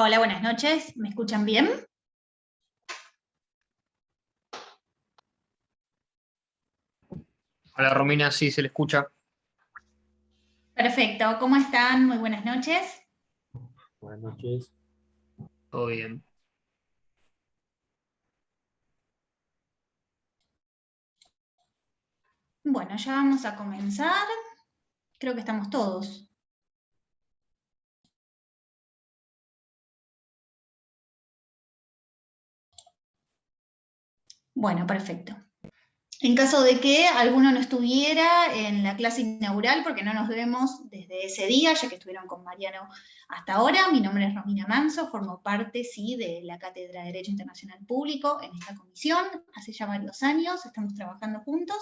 Hola, buenas noches. ¿Me escuchan bien? Hola Romina, sí se le escucha. Perfecto. ¿Cómo están? Muy buenas noches. Buenas noches. Todo bien. Bueno, ya vamos a comenzar. Creo que estamos todos. Bueno, perfecto. En caso de que alguno no estuviera en la clase inaugural, porque no nos vemos desde ese día, ya que estuvieron con Mariano hasta ahora, mi nombre es Romina Manso, formo parte, sí, de la Cátedra de Derecho Internacional Público en esta comisión, hace ya varios años, estamos trabajando juntos,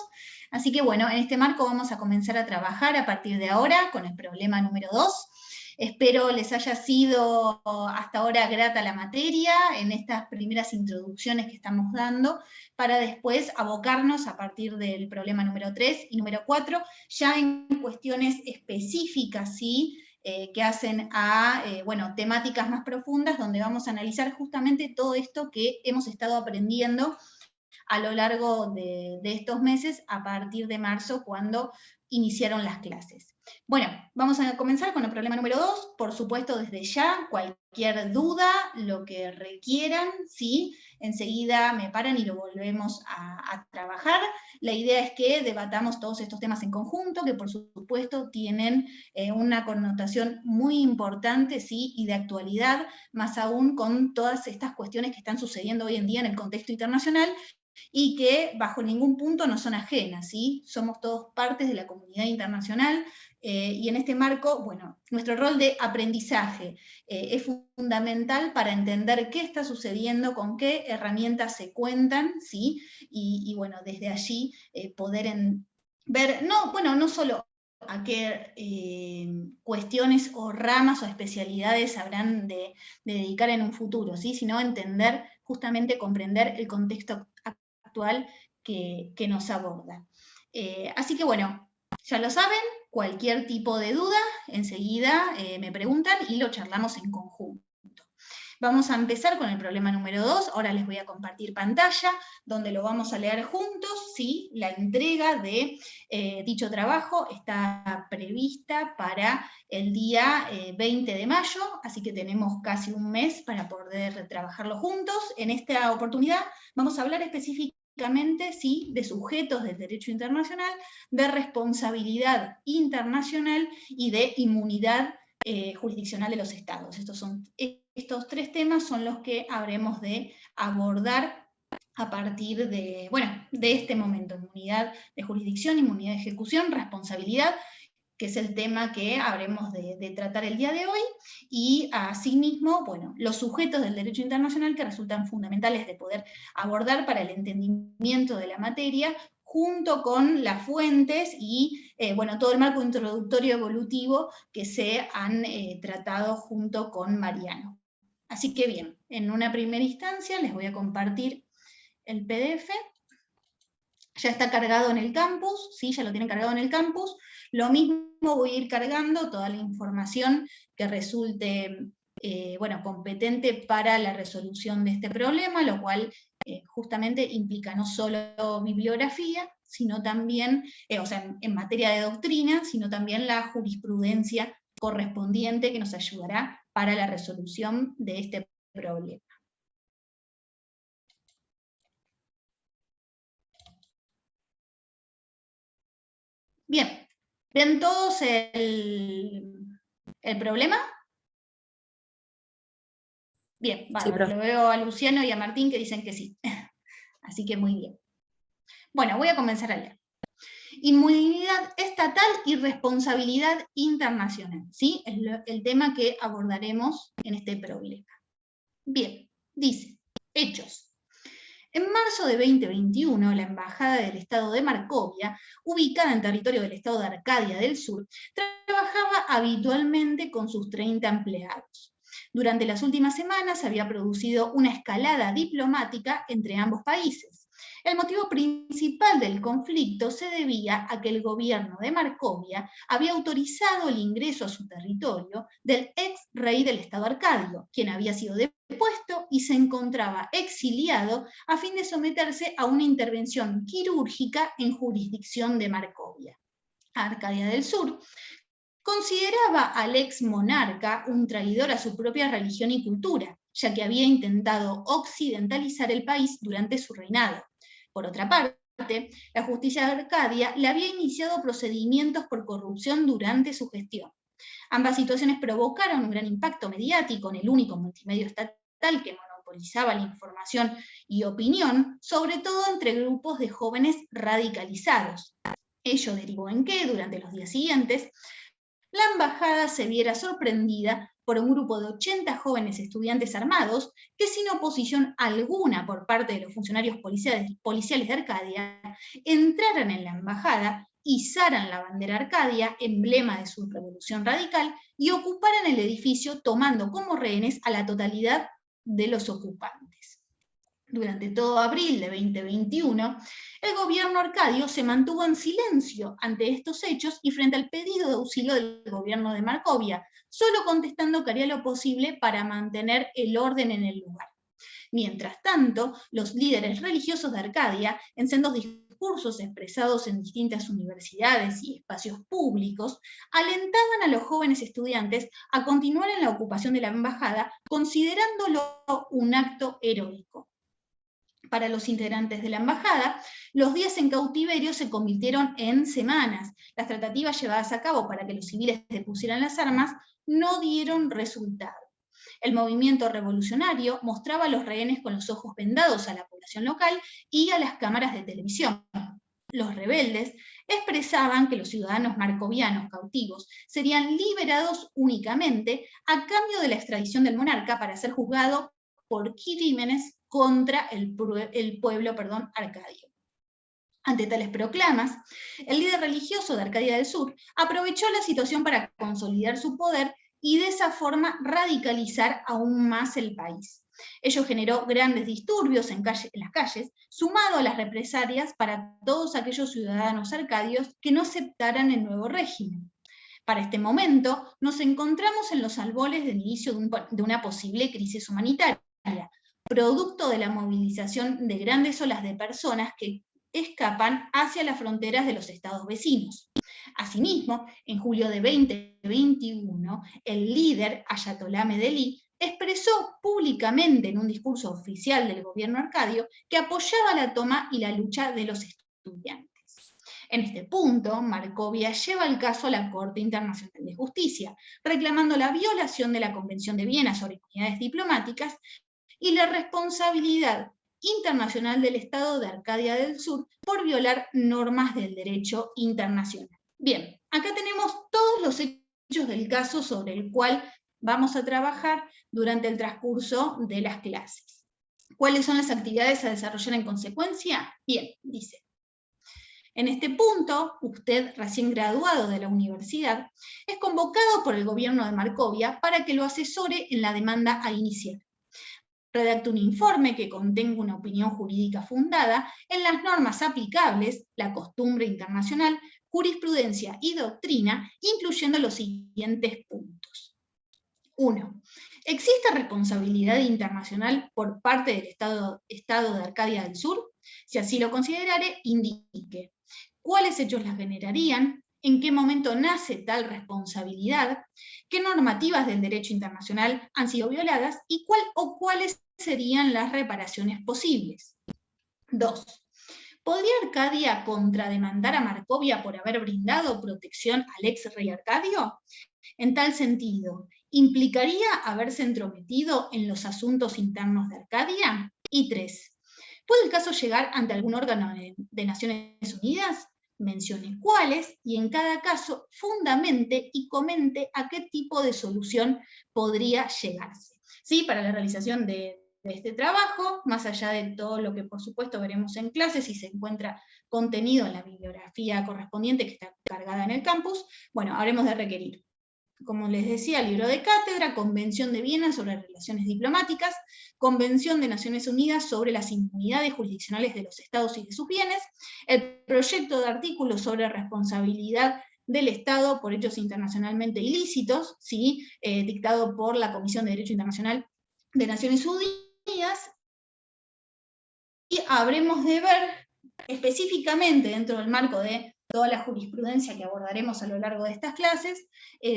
así que bueno, en este marco vamos a comenzar a trabajar a partir de ahora con el problema número 2. Espero les haya sido hasta ahora grata la materia en estas primeras introducciones que estamos dando, para después abocarnos a partir del problema número 3 y número 4, ya en cuestiones específicas, ¿sí? Que hacen a, temáticas más profundas, donde vamos a analizar justamente todo esto que hemos estado aprendiendo a lo largo de estos meses, a partir de marzo, cuando iniciaron las clases. Bueno, vamos a comenzar con el problema número 2, por supuesto desde ya, cualquier duda, lo que requieran, ¿sí? Enseguida me paran y lo volvemos a trabajar. La idea es que debatamos todos estos temas en conjunto, que por supuesto tienen una connotación muy importante, ¿sí? Y de actualidad, más aún con todas estas cuestiones que están sucediendo hoy en día en el contexto internacional, y que bajo ningún punto nos son ajenas, ¿sí? Somos todos partes de la comunidad internacional, y en este marco, bueno, nuestro rol de aprendizaje es fundamental para entender qué está sucediendo, con qué herramientas se cuentan, ¿sí? Y bueno, desde allí poder ver, no solo a qué cuestiones o ramas o especialidades habrán de dedicar en un futuro, ¿sí? Sino entender, justamente comprender el contexto actual que nos aborda. Así que bueno, ya lo saben, cualquier tipo de duda, enseguida me preguntan y lo charlamos en conjunto. Vamos a empezar con el problema número 2, ahora les voy a compartir pantalla, donde lo vamos a leer juntos, ¿sí? La entrega de dicho trabajo está prevista para el día 20 de mayo, así que tenemos casi un mes para poder trabajarlo juntos. En esta oportunidad vamos a hablar específicamente, sí, de sujetos del derecho internacional, de responsabilidad internacional y de inmunidad jurisdiccional de los estados. Estos tres temas son los que habremos de abordar a partir de, de este momento: inmunidad de jurisdicción, inmunidad de ejecución, responsabilidad, que es el tema que habremos de tratar el día de hoy, y asimismo, los sujetos del derecho internacional que resultan fundamentales de poder abordar para el entendimiento de la materia, junto con las fuentes y todo el marco introductorio evolutivo que se han tratado junto con Mariano. Así que bien, en una primera instancia les voy a compartir el PDF. Ya está cargado en el campus, ¿sí? Ya lo tienen cargado en el campus. Lo mismo voy a ir cargando toda la información que resulte competente para la resolución de este problema, lo cual justamente implica no solo bibliografía, sino también, en materia de doctrina, sino también la jurisprudencia correspondiente que nos ayudará para la resolución de este problema. Bien, ¿ven todos el problema? Bien, bárbaro. Sí, Lo veo a Luciano y a Martín que dicen que sí. Así que muy bien. Bueno, voy a comenzar a leer. Inmunidad estatal y responsabilidad internacional, ¿sí? Es el tema que abordaremos en este problema. Bien, dice, hechos. En marzo de 2021, la Embajada del Estado de Marcovia, ubicada en territorio del Estado de Arcadia del Sur, trabajaba habitualmente con sus 30 empleados. Durante las últimas semanas había producido una escalada diplomática entre ambos países. El motivo principal del conflicto se debía a que el gobierno de Marcovia había autorizado el ingreso a su territorio del ex rey del estado Arcadio, quien había sido depuesto y se encontraba exiliado a fin de someterse a una intervención quirúrgica en jurisdicción de Marcovia. Arcadia del Sur consideraba al ex monarca un traidor a su propia religión y cultura, ya que había intentado occidentalizar el país durante su reinado. Por otra parte, la justicia de Arcadia le había iniciado procedimientos por corrupción durante su gestión. Ambas situaciones provocaron un gran impacto mediático en el único multimedio estatal que monopolizaba la información y opinión, sobre todo entre grupos de jóvenes radicalizados. Ello derivó en que, durante los días siguientes, la embajada se viera sorprendida por un grupo de 80 jóvenes estudiantes armados que, sin oposición alguna por parte de los funcionarios policiales de Arcadia, entraran en la embajada, izaran la bandera Arcadia, emblema de su revolución radical, y ocuparan el edificio tomando como rehenes a la totalidad de los ocupantes. Durante todo abril de 2021, el gobierno arcadio se mantuvo en silencio ante estos hechos y frente al pedido de auxilio del gobierno de Marcovia, solo contestando que haría lo posible para mantener el orden en el lugar. Mientras tanto, los líderes religiosos de Arcadia, en sendos discursos expresados en distintas universidades y espacios públicos, alentaban a los jóvenes estudiantes a continuar en la ocupación de la embajada, considerándolo un acto heroico. Para los integrantes de la embajada, los días en cautiverio se convirtieron en semanas. Las tratativas llevadas a cabo para que los civiles depusieran las armas no dieron resultado. El movimiento revolucionario mostraba a los rehenes con los ojos vendados a la población local y a las cámaras de televisión. Los rebeldes expresaban que los ciudadanos marcovianos cautivos serían liberados únicamente a cambio de la extradición del monarca para ser juzgado por crímenes contra el pueblo arcadio. Ante tales proclamas, el líder religioso de Arcadia del Sur aprovechó la situación para consolidar su poder y de esa forma radicalizar aún más el país. Ello generó grandes disturbios en las calles, sumado a las represalias para todos aquellos ciudadanos arcadios que no aceptaran el nuevo régimen. Para este momento, nos encontramos en los albores del inicio de una posible crisis humanitaria, producto de la movilización de grandes olas de personas que escapan hacia las fronteras de los estados vecinos. Asimismo, en julio de 2021, el líder Ayatollah Medellín expresó públicamente en un discurso oficial del gobierno arcadio que apoyaba la toma y la lucha de los estudiantes. En este punto, Marcovia lleva el caso a la Corte Internacional de Justicia, reclamando la violación de la Convención de Viena sobre Inmunidades Diplomáticas y la responsabilidad internacional del Estado de Arcadia del Sur por violar normas del derecho internacional. Bien, acá tenemos todos los hechos del caso sobre el cual vamos a trabajar durante el transcurso de las clases. ¿Cuáles son las actividades a desarrollar en consecuencia? Bien, dice. En este punto, usted, recién graduado de la universidad, es convocado por el gobierno de Marcovia para que lo asesore en la demanda a iniciar. Redacte un informe que contenga una opinión jurídica fundada en las normas aplicables, la costumbre internacional, jurisprudencia y doctrina, incluyendo los siguientes puntos. 1. ¿Existe responsabilidad internacional por parte del Estado de Arcadia del Sur? Si así lo considerare, indique cuáles hechos la generarían, en qué momento nace tal responsabilidad, qué normativas del derecho internacional han sido violadas y cuáles serían las reparaciones posibles. 2. ¿Podría Arcadia contrademandar a Marcovia por haber brindado protección al ex rey Arcadio? En tal sentido, ¿implicaría haberse entrometido en los asuntos internos de Arcadia? Y 3. ¿Puede el caso llegar ante algún órgano de Naciones Unidas? Mencione cuáles y en cada caso fundamente y comente a qué tipo de solución podría llegarse. ¿Sí? Para la realización de este trabajo, más allá de todo lo que por supuesto veremos en clases y se encuentra contenido en la bibliografía correspondiente que está cargada en el campus, bueno, habremos de requerir como les decía, libro de cátedra, Convención de Viena sobre Relaciones Diplomáticas, Convención de Naciones Unidas sobre las inmunidades jurisdiccionales de los estados y de sus bienes, el proyecto de artículo sobre responsabilidad del Estado por hechos internacionalmente ilícitos, ¿sí? Dictado por la Comisión de Derecho Internacional de Naciones Unidas, y habremos de ver específicamente dentro del marco de toda la jurisprudencia que abordaremos a lo largo de estas clases,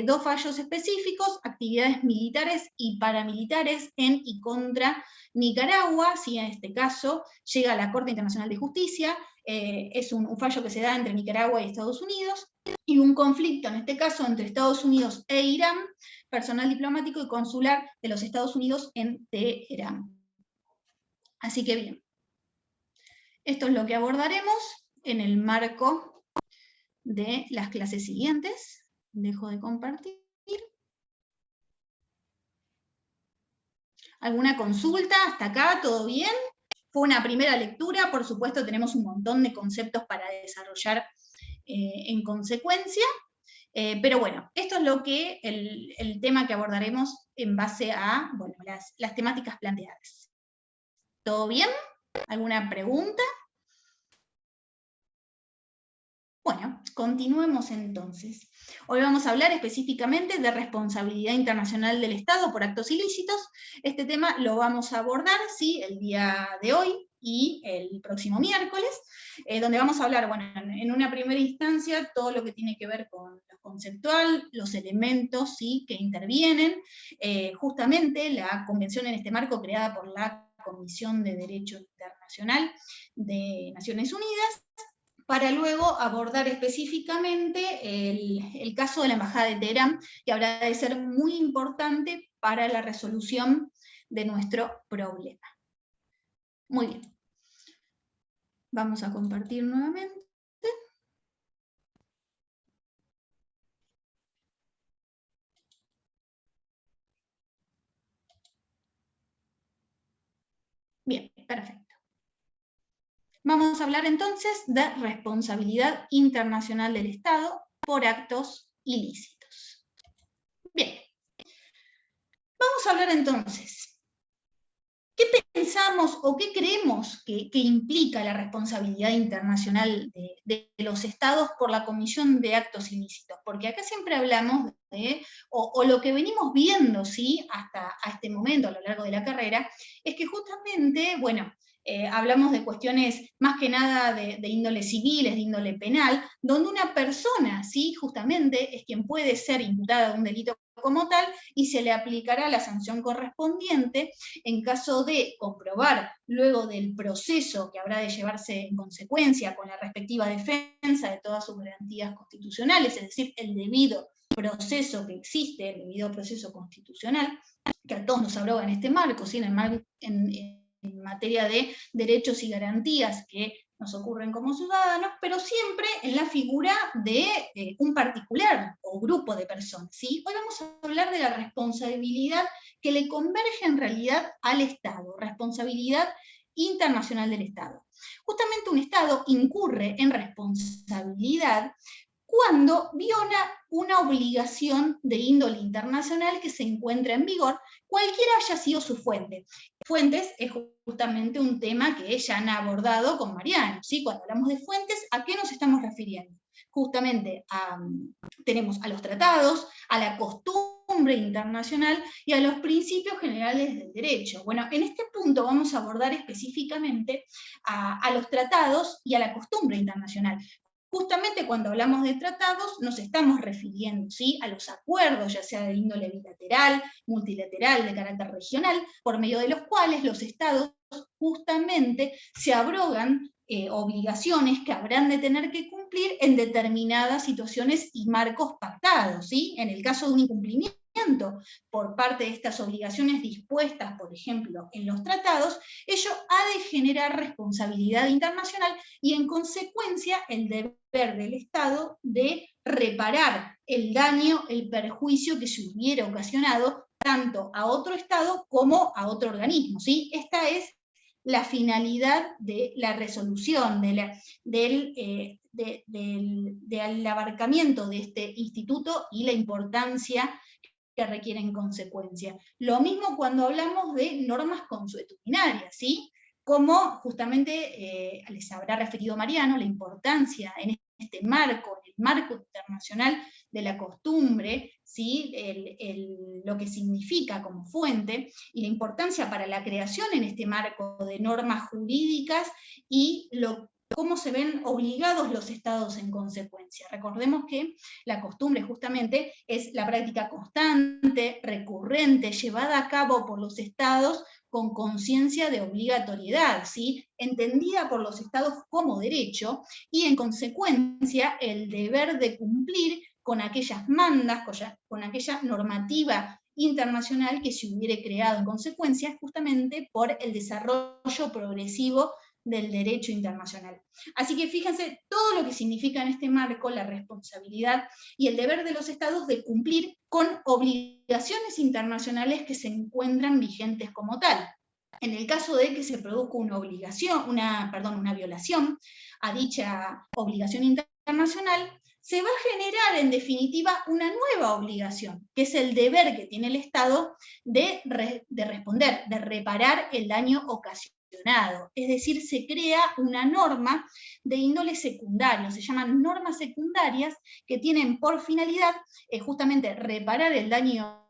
dos fallos específicos, actividades militares y paramilitares en y contra Nicaragua, si en este caso llega a la Corte Internacional de Justicia, es un fallo que se da entre Nicaragua y Estados Unidos, y un conflicto, en este caso, entre Estados Unidos e Irán, personal diplomático y consular de los Estados Unidos en Teherán. Así que bien, esto es lo que abordaremos en el marco de las clases siguientes. Dejo de compartir. ¿Alguna consulta? ¿Hasta acá? ¿Todo bien? Fue una primera lectura, por supuesto tenemos un montón de conceptos para desarrollar en consecuencia, pero bueno, esto es lo que el tema que abordaremos en base a bueno, las temáticas planteadas. ¿Todo bien? ¿Alguna pregunta? Bueno, continuemos entonces. Hoy vamos a hablar específicamente de responsabilidad internacional del Estado por actos ilícitos. Este tema lo vamos a abordar, ¿sí?, el día de hoy y el próximo miércoles, donde vamos a hablar, bueno, en una primera instancia, todo lo que tiene que ver con lo conceptual, los elementos, ¿sí?, que intervienen, justamente la convención en este marco creada por la Comisión de Derecho Internacional de Naciones Unidas, para luego abordar específicamente el caso de la Embajada de Teherán, que habrá de ser muy importante para la resolución de nuestro problema. Muy bien. Vamos a compartir nuevamente. Bien, perfecto. Vamos a hablar entonces de responsabilidad internacional del Estado por actos ilícitos. Bien. Vamos a hablar entonces, ¿qué pensamos o qué creemos que implica la responsabilidad internacional de los Estados por la comisión de actos ilícitos? Porque acá siempre hablamos de, o lo que venimos viendo, ¿sí?, hasta a este momento, a lo largo de la carrera, es que justamente, bueno, hablamos de cuestiones más que nada de índole civiles, de índole penal, donde una persona, ¿sí?, justamente es quien puede ser imputada de un delito como tal, y se le aplicará la sanción correspondiente en caso de comprobar, luego del proceso que habrá de llevarse en consecuencia con la respectiva defensa de todas sus garantías constitucionales, es decir, el debido proceso que existe, el debido proceso constitucional, que a todos nos abroga en este marco, ¿sí?, en materia de derechos y garantías que nos ocurren como ciudadanos, pero siempre en la figura de un particular o grupo de personas, ¿sí? Hoy vamos a hablar de la responsabilidad que le converge en realidad al Estado, responsabilidad internacional del Estado. Justamente un Estado incurre en responsabilidad cuando viola una obligación de índole internacional que se encuentra en vigor, cualquiera haya sido su fuente. Fuentes es justamente un tema que ya han abordado con Mariano, ¿sí? Cuando hablamos de fuentes, ¿a qué nos estamos refiriendo? Justamente tenemos a los tratados, a la costumbre internacional y a los principios generales del derecho. Bueno, en este punto vamos a abordar específicamente a los tratados y a la costumbre internacional. Justamente cuando hablamos de tratados nos estamos refiriendo, ¿sí?, a los acuerdos, ya sea de índole bilateral, multilateral, de carácter regional, por medio de los cuales los estados justamente se abrogan obligaciones que habrán de tener que cumplir en determinadas situaciones y marcos pactados, ¿sí? En el caso de un incumplimiento por parte de estas obligaciones dispuestas, por ejemplo, en los tratados, ello ha de generar responsabilidad internacional y en consecuencia el deber del Estado de reparar el daño, el perjuicio que se hubiera ocasionado tanto a otro Estado como a otro organismo, ¿sí? Esta es la finalidad de la resolución, del del abarcamiento de este instituto y la importancia que requiere en consecuencia. Lo mismo cuando hablamos de normas consuetudinarias, ¿sí? Como justamente les habrá referido Mariano, la importancia en este marco, en el marco internacional de la costumbre, ¿sí? Lo que significa como fuente, y la importancia para la creación en este marco de normas jurídicas y cómo se ven obligados los estados en consecuencia. Recordemos que la costumbre justamente es la práctica constante, recurrente, llevada a cabo por los estados con conciencia de obligatoriedad, ¿sí? Entendida por los estados como derecho, y en consecuencia el deber de cumplir con aquellas mandas, con aquella normativa internacional que se hubiera creado en consecuencia justamente por el desarrollo progresivo del derecho internacional. Así que fíjense todo lo que significa en este marco la responsabilidad y el deber de los estados de cumplir con obligaciones internacionales que se encuentran vigentes como tal. En el caso de que se produzca una violación a dicha obligación internacional, se va a generar en definitiva una nueva obligación, que es el deber que tiene el Estado de responder, de reparar el daño ocasionado. Es decir, se crea una norma de índole secundario, se llaman normas secundarias, que tienen por finalidad justamente reparar el daño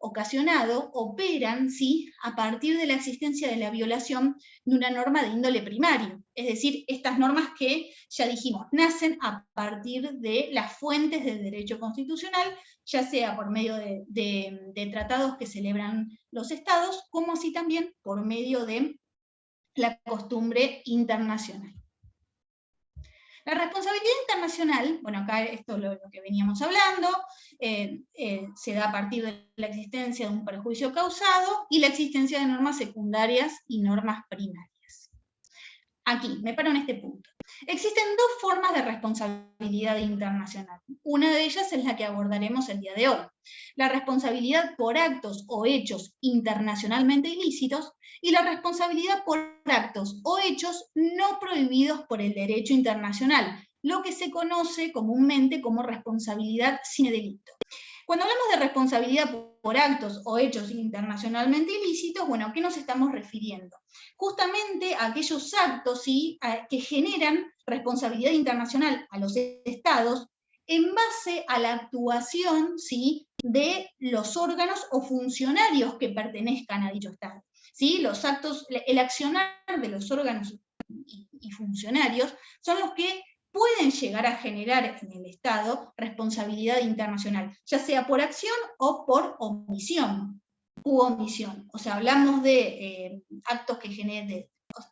ocasionado, operan, ¿sí?, a partir de la existencia de la violación de una norma de índole primario. Es decir, estas normas que, ya dijimos, nacen a partir de las fuentes del derecho constitucional, ya sea por medio de tratados que celebran los estados, como así también por medio de la costumbre internacional. La responsabilidad internacional, bueno, acá esto es lo que veníamos hablando, se da a partir de la existencia de un perjuicio causado y la existencia de normas secundarias y normas primarias. Aquí, me paro en este punto. Existen dos formas de responsabilidad internacional. Una de ellas es la que abordaremos el día de hoy. La responsabilidad por actos o hechos internacionalmente ilícitos y la responsabilidad por actos o hechos no prohibidos por el derecho internacional, lo que se conoce comúnmente como responsabilidad sine delito. Cuando hablamos de responsabilidad por actos o hechos internacionalmente ilícitos, bueno, ¿a qué nos estamos refiriendo? Justamente a aquellos actos, ¿sí?, que generan responsabilidad internacional a los estados en base a la actuación, ¿sí?, de los órganos o funcionarios que pertenezcan a dicho estado. ¿Sí? Los actos, el accionar de los órganos y funcionarios son los que pueden llegar a generar en el Estado responsabilidad internacional, ya sea por acción o por omisión u omisión. O sea, hablamos de actos que generen,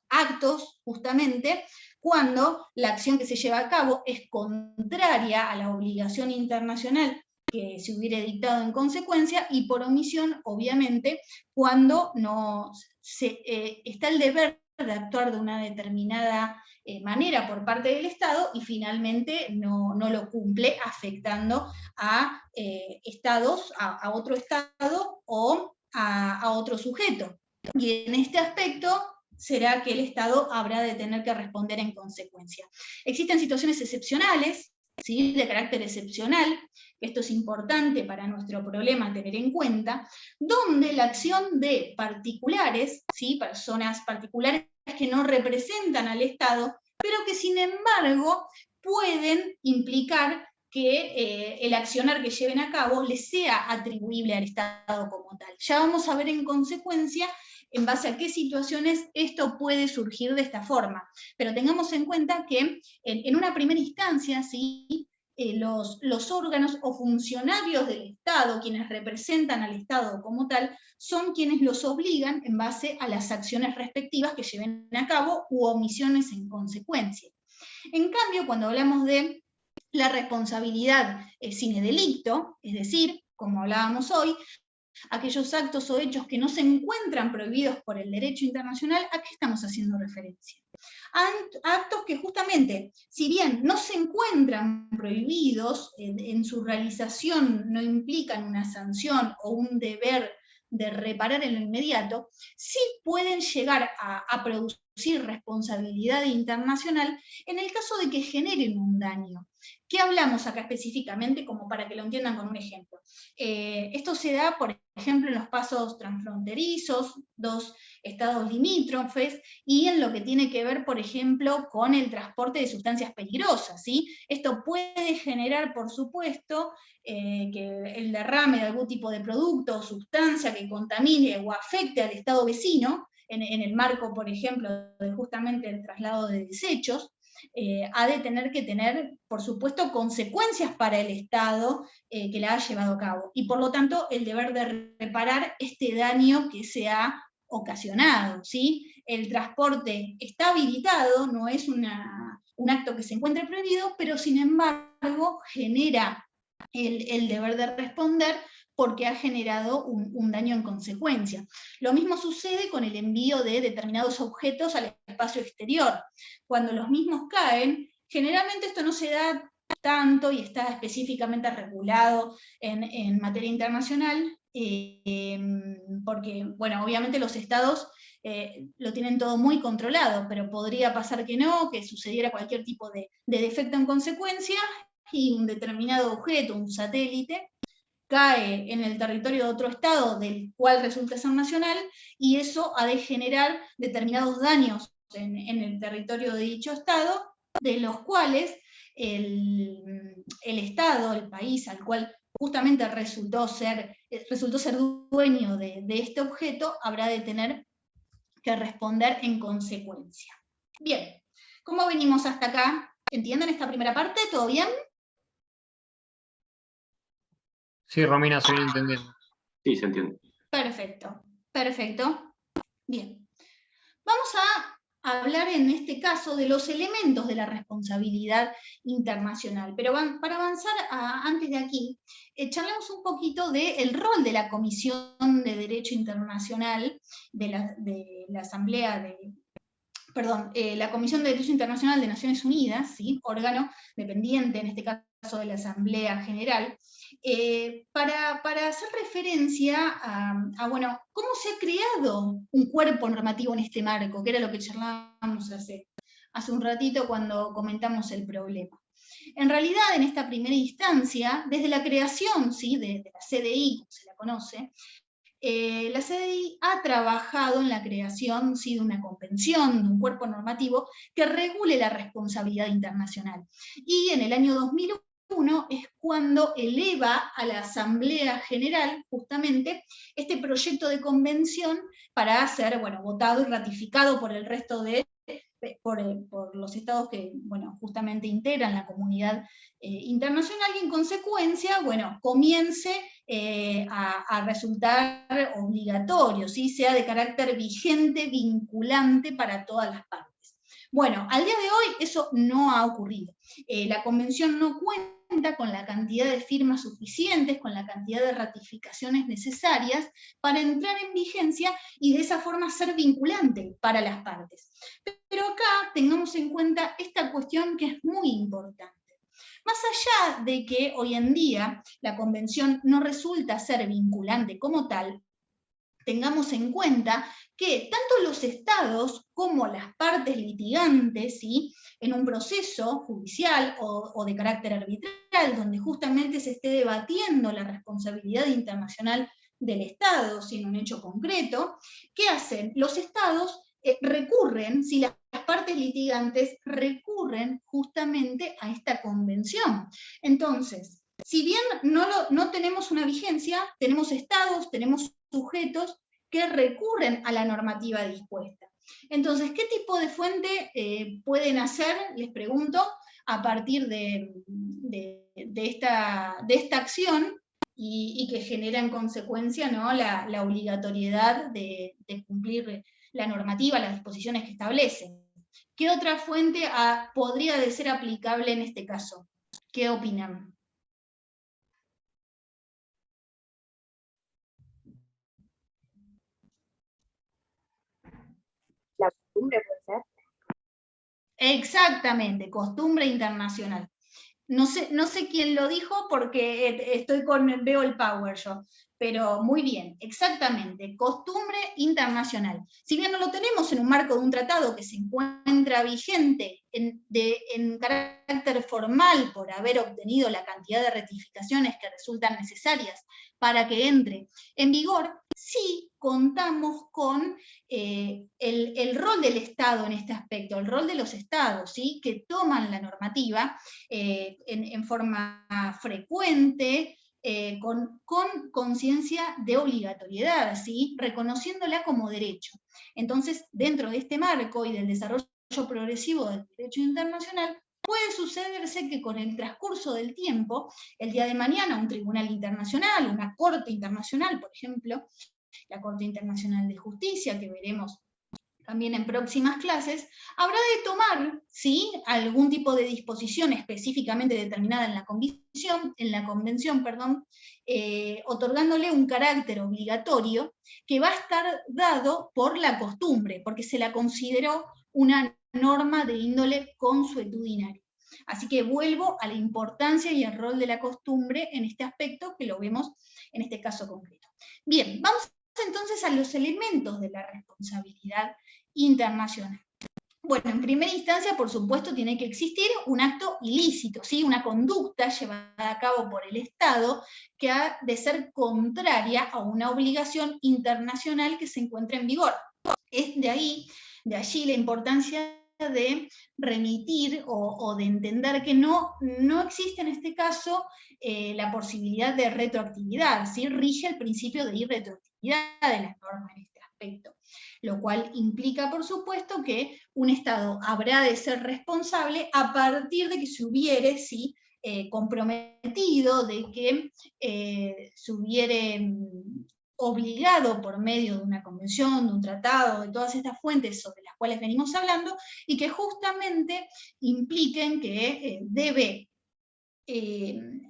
actos justamente cuando la acción que se lleva a cabo es contraria a la obligación internacional que se hubiera dictado en consecuencia, y por omisión, obviamente, cuando no está el deber de actuar de una determinada manera por parte del Estado y finalmente no lo cumple, afectando a estados, a otro Estado o a otro sujeto. Y en este aspecto será que el Estado habrá de tener que responder en consecuencia. Existen situaciones excepcionales, ¿sí?, de carácter excepcional, esto es importante para nuestro problema tener en cuenta, donde la acción de particulares, ¿sí?, personas particulares que no representan al Estado, pero que sin embargo pueden implicar que el accionar que lleven a cabo les sea atribuible al Estado como tal. Ya vamos a ver en consecuencia en base a qué situaciones esto puede surgir de esta forma. Pero tengamos en cuenta que en una primera instancia, ¿sí?, los órganos o funcionarios del Estado, quienes representan al Estado como tal, son quienes los obligan en base a las acciones respectivas que lleven a cabo u omisiones en consecuencia. En cambio, cuando hablamos de la responsabilidad sine delicto, es decir, como hablábamos hoy, aquellos actos o hechos que no se encuentran prohibidos por el derecho internacional, ¿a qué estamos haciendo referencia? A actos que justamente, si bien no se encuentran prohibidos, en su realización no implican una sanción o un deber de reparar en lo inmediato, sí pueden llegar a producir responsabilidad internacional en el caso de que generen un daño. ¿Qué hablamos acá específicamente? Como para que lo entiendan con un ejemplo. Esto se da, por ejemplo, en los pasos transfronterizos, dos estados limítrofes, y en lo que tiene que ver, por ejemplo, con el transporte de sustancias peligrosas, ¿sí? Esto puede generar, por supuesto, que el derrame de algún tipo de producto o sustancia que contamine o afecte al estado vecino, en el marco, por ejemplo, de justamente el traslado de desechos, ha de tener que tener, por supuesto, consecuencias para el Estado que la ha llevado a cabo. Y por lo tanto, el deber de reparar este daño que se ha ocasionado, ¿sí? El transporte está habilitado, no es un acto que se encuentre prohibido, pero sin embargo genera el deber de responder porque ha generado un daño en consecuencia. Lo mismo sucede con el envío de determinados objetos al espacio exterior. Cuando los mismos caen, generalmente esto no se da tanto y está específicamente regulado en materia internacional, porque, bueno, obviamente los estados lo tienen todo muy controlado, pero podría pasar que no, que sucediera cualquier tipo de defecto en consecuencia, y un determinado objeto, un satélite, cae en el territorio de otro estado del cual resulta ser nacional, y eso ha de generar determinados daños en el territorio de dicho estado, de los cuales el estado, el país al cual justamente resultó ser dueño de este objeto, habrá de tener que responder en consecuencia. Bien, ¿cómo venimos hasta acá? ¿Entienden esta primera parte? ¿Todo bien? Sí, Romina, se viene entendiendo. Sí, se entiende. Perfecto, perfecto. Bien. Vamos a hablar en este caso de los elementos de la responsabilidad internacional, pero para avanzar antes de aquí, charlemos un poquito del rol de la Comisión de Derecho Internacional de la Asamblea de... Perdón, la Comisión de Derecho Internacional de Naciones Unidas, ¿sí? Órgano dependiente, en este caso de la Asamblea General, para hacer referencia bueno, cómo se ha creado un cuerpo normativo en este marco, que era lo que charlábamos hace un ratito cuando comentamos el problema. En realidad, en esta primera instancia, desde la creación, ¿sí? de la CDI, como se la conoce, la CDI ha trabajado en la creación, ¿sí? de una convención, de un cuerpo normativo que regule la responsabilidad internacional. Y en el año 2001 es cuando eleva a la Asamblea General justamente este proyecto de convención para ser, bueno, votado y ratificado por el resto de por los estados que, bueno, justamente integran la comunidad internacional, y en consecuencia, bueno, comience a resultar obligatorio, ¿sí? Sea de carácter vigente, vinculante para todas las partes. Bueno, al día de hoy eso no ha ocurrido. La convención no cuenta con la cantidad de firmas suficientes, con la cantidad de ratificaciones necesarias para entrar en vigencia y de esa forma ser vinculante para las partes. Pero acá tengamos en cuenta esta cuestión que es muy importante. Más allá de que hoy en día la convención no resulta ser vinculante como tal, tengamos en cuenta que tanto los estados como las partes litigantes, ¿sí? En un proceso judicial o de carácter arbitral, donde justamente se esté debatiendo la responsabilidad internacional del Estado, sin un hecho concreto, ¿qué hacen? Los estados recurren, si las partes litigantes recurren justamente a esta convención. Entonces, si bien no tenemos una vigencia, tenemos estados, tenemos sujetos que recurren a la normativa dispuesta. Entonces, ¿qué tipo de fuente pueden hacer, les pregunto, a partir de esta acción y que genera en consecuencia, ¿no? la obligatoriedad de cumplir la normativa, las disposiciones que establece? ¿Qué otra fuente podría de ser aplicable en este caso? ¿Qué opinan? La costumbre puede ser. Exactamente, costumbre internacional. No sé quién lo dijo porque veo el power yo, pero muy bien, exactamente, costumbre internacional. Si bien no lo tenemos en un marco de un tratado que se encuentra vigente en carácter formal por haber obtenido la cantidad de rectificaciones que resultan necesarias para que entre en vigor, sí contamos con el rol del Estado en este aspecto, el rol de los Estados, ¿sí? Que toman la normativa en forma frecuente, con conciencia de obligatoriedad, ¿sí? Reconociéndola como derecho. Entonces, dentro de este marco y del desarrollo progresivo del derecho internacional, puede sucederse que con el transcurso del tiempo, el día de mañana un tribunal internacional, una corte internacional, por ejemplo, la Corte Internacional de Justicia, que veremos también en próximas clases, habrá de tomar, ¿sí?, algún tipo de disposición específicamente determinada en la convención, otorgándole un carácter obligatorio que va a estar dado por la costumbre, porque se la consideró una norma de índole consuetudinaria. Así que vuelvo a la importancia y el rol de la costumbre en este aspecto, que lo vemos en este caso concreto. Bien, vamos entonces a los elementos de la responsabilidad internacional. Bueno, en primera instancia, por supuesto, tiene que existir un acto ilícito, ¿sí? Una conducta llevada a cabo por el Estado que ha de ser contraria a una obligación internacional que se encuentra en vigor. Es de allí la importancia de remitir o de entender que no existe en este caso la posibilidad de retroactividad, ¿sí? Rige el principio de irretroactividad de las normas en este aspecto, lo cual implica, por supuesto, que un Estado habrá de ser responsable a partir de que se hubiere, ¿sí?, comprometido, de que se hubiere obligado por medio de una convención, de un tratado, de todas estas fuentes sobre las cuales venimos hablando, y que justamente impliquen que debe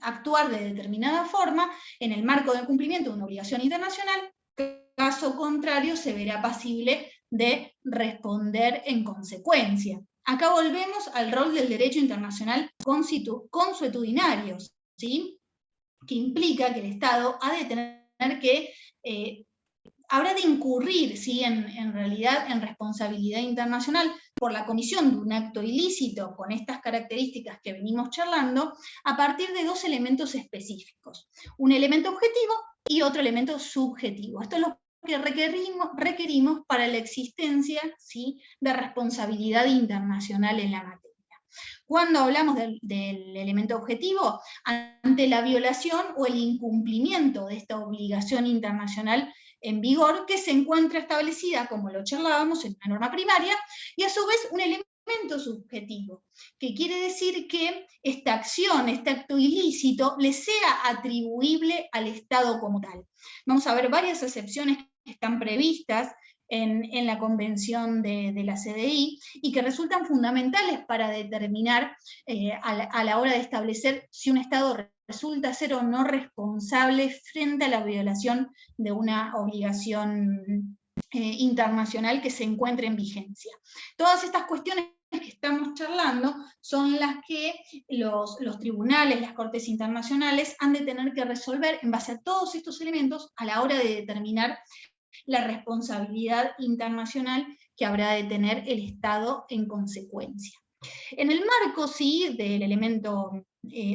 actuar de determinada forma en el marco del cumplimiento de una obligación internacional, caso contrario se verá pasible de responder en consecuencia. Acá volvemos al rol del derecho internacional consuetudinario, ¿sí?, que implica que el Estado ha de tener que habrá de incurrir, ¿sí?, en realidad en responsabilidad internacional por la comisión de un acto ilícito con estas características que venimos charlando, a partir de dos elementos específicos, un elemento objetivo y otro elemento subjetivo. Esto es lo que requerimos para la existencia, ¿sí?, de responsabilidad internacional en la materia. Cuando hablamos del elemento objetivo, ante la violación o el incumplimiento de esta obligación internacional en vigor que se encuentra establecida, como lo charlábamos, en una norma primaria, y a su vez un elemento subjetivo, que quiere decir que esta acción, este acto ilícito, le sea atribuible al Estado como tal. Vamos a ver varias excepciones que están previstas en la convención de la CDI y que resultan fundamentales para determinar a la hora de establecer si un Estado resulta ser o no responsable frente a la violación de una obligación internacional que se encuentre en vigencia. Todas estas cuestiones que estamos charlando son las que los tribunales, las cortes internacionales han de tener que resolver en base a todos estos elementos a la hora de determinar la responsabilidad internacional que habrá de tener el Estado en consecuencia. En el marco, sí, del elemento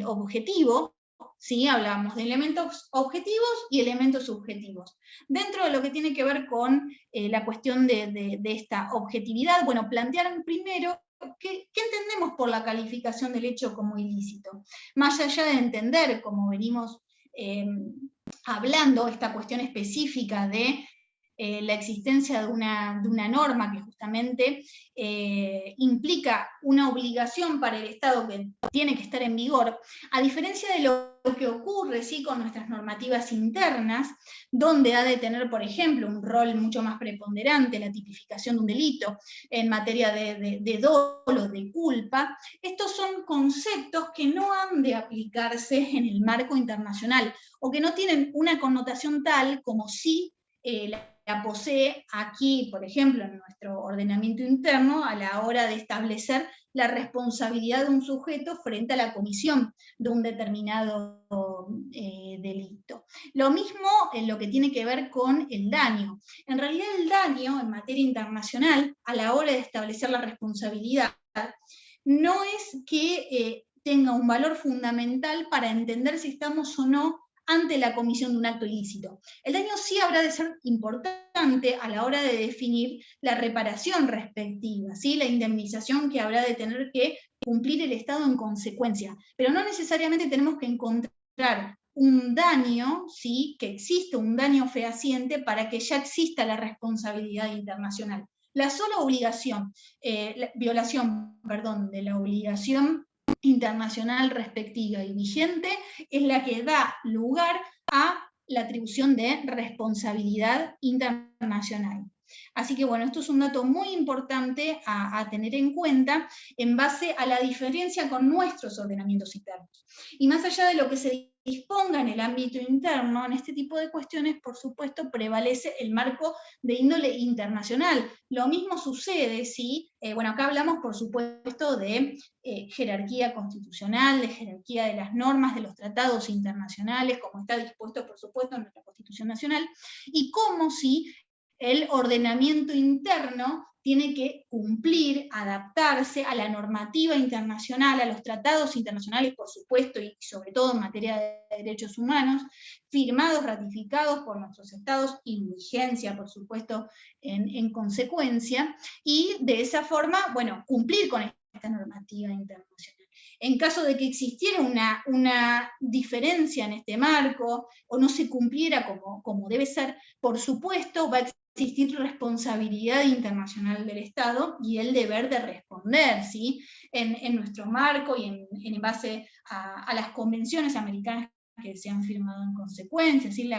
objetivo, sí, hablamos de elementos objetivos y elementos subjetivos. Dentro de lo que tiene que ver con la cuestión de esta objetividad, bueno, plantear primero ¿qué entendemos por la calificación del hecho como ilícito? Más allá de entender, como venimos hablando, esta cuestión específica de la existencia de una norma que justamente implica una obligación para el Estado que tiene que estar en vigor, a diferencia de lo que ocurre, ¿sí?, con nuestras normativas internas, donde ha de tener, por ejemplo, un rol mucho más preponderante la tipificación de un delito en materia de dolo, de culpa. Estos son conceptos que no han de aplicarse en el marco internacional, o que no tienen una connotación tal como sí la posee aquí, por ejemplo, en nuestro ordenamiento interno, a la hora de establecer la responsabilidad de un sujeto frente a la comisión de un determinado delito. Lo mismo en lo que tiene que ver con el daño. En realidad el daño en materia internacional, a la hora de establecer la responsabilidad, no es que tenga un valor fundamental para entender si estamos o no ante la comisión de un acto ilícito. El daño sí habrá de ser importante a la hora de definir la reparación respectiva, ¿sí? La indemnización que habrá de tener que cumplir el Estado en consecuencia, pero no necesariamente tenemos que encontrar un daño, ¿sí? Que existe un daño fehaciente para que ya exista la responsabilidad internacional. La sola obligación, violación, perdón, de la obligación internacional respectiva y vigente es la que da lugar a la atribución de responsabilidad internacional. Así que bueno, esto es un dato muy importante a tener en cuenta en base a la diferencia con nuestros ordenamientos internos. Y más allá de lo que se disponga en el ámbito interno, en este tipo de cuestiones, por supuesto, prevalece el marco de índole internacional. Lo mismo sucede si, bueno, acá hablamos, por supuesto, de jerarquía constitucional, de jerarquía de las normas, de los tratados internacionales, como está dispuesto, por supuesto, en nuestra Constitución Nacional, y cómo si el ordenamiento interno tiene que cumplir, adaptarse a la normativa internacional, a los tratados internacionales, por supuesto, y sobre todo en materia de derechos humanos, firmados, ratificados por nuestros estados, y en vigencia, por supuesto, en consecuencia, y de esa forma, bueno, cumplir con esta normativa internacional. En caso de que existiera una diferencia en este marco, o no se cumpliera como debe ser, por supuesto, va a existir responsabilidad internacional del Estado y el deber de responder, ¿sí? En nuestro marco y en base a las convenciones americanas que se han firmado en consecuencia, ¿sí?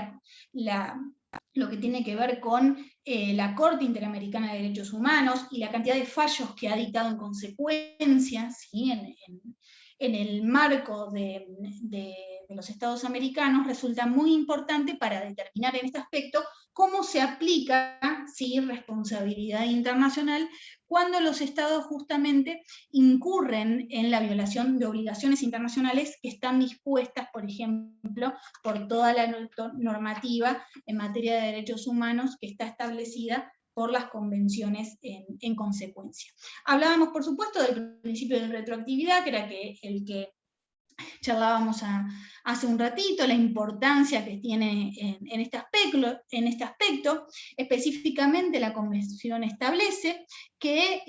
Lo que tiene que ver con la Corte Interamericana de Derechos Humanos y la cantidad de fallos que ha dictado en consecuencia, ¿sí? En el marco de los Estados americanos, resulta muy importante para determinar en este aspecto cómo se aplica, ¿sí? Responsabilidad internacional cuando los estados justamente incurren en la violación de obligaciones internacionales que están dispuestas, por ejemplo, por toda la normativa en materia de derechos humanos que está establecida por las convenciones en consecuencia. Hablábamos, por supuesto, del principio de retroactividad, que era el que charlábamos hace un ratito, la importancia que tiene en este aspecto. Específicamente la Convención establece que,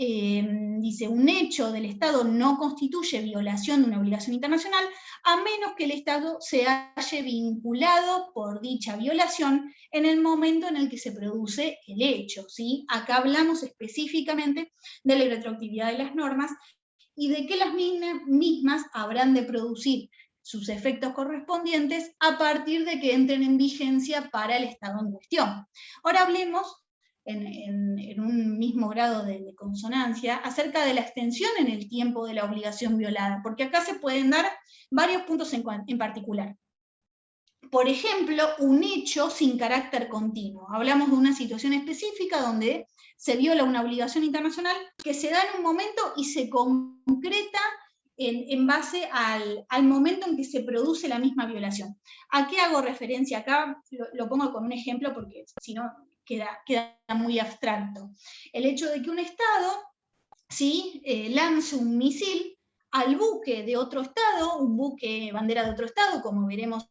dice, un hecho del Estado no constituye violación de una obligación internacional a menos que el Estado se haya vinculado por dicha violación en el momento en el que se produce el hecho, ¿sí? Acá hablamos específicamente de la retroactividad de las normas y de que las mismas habrán de producir sus efectos correspondientes a partir de que entren en vigencia para el Estado en cuestión. Ahora hablemos, en un mismo grado de consonancia, acerca de la extensión en el tiempo de la obligación violada, porque acá se pueden dar varios puntos en particular. Por ejemplo, un hecho sin carácter continuo. Hablamos de una situación específica donde se viola una obligación internacional que se da en un momento y se concreta en base al momento en que se produce la misma violación. ¿A qué hago referencia acá? Lo pongo con un ejemplo porque si no queda muy abstracto. El hecho de que un Estado, ¿sí? Lance un misil al buque de otro Estado, un buque bandera de otro Estado, como veremos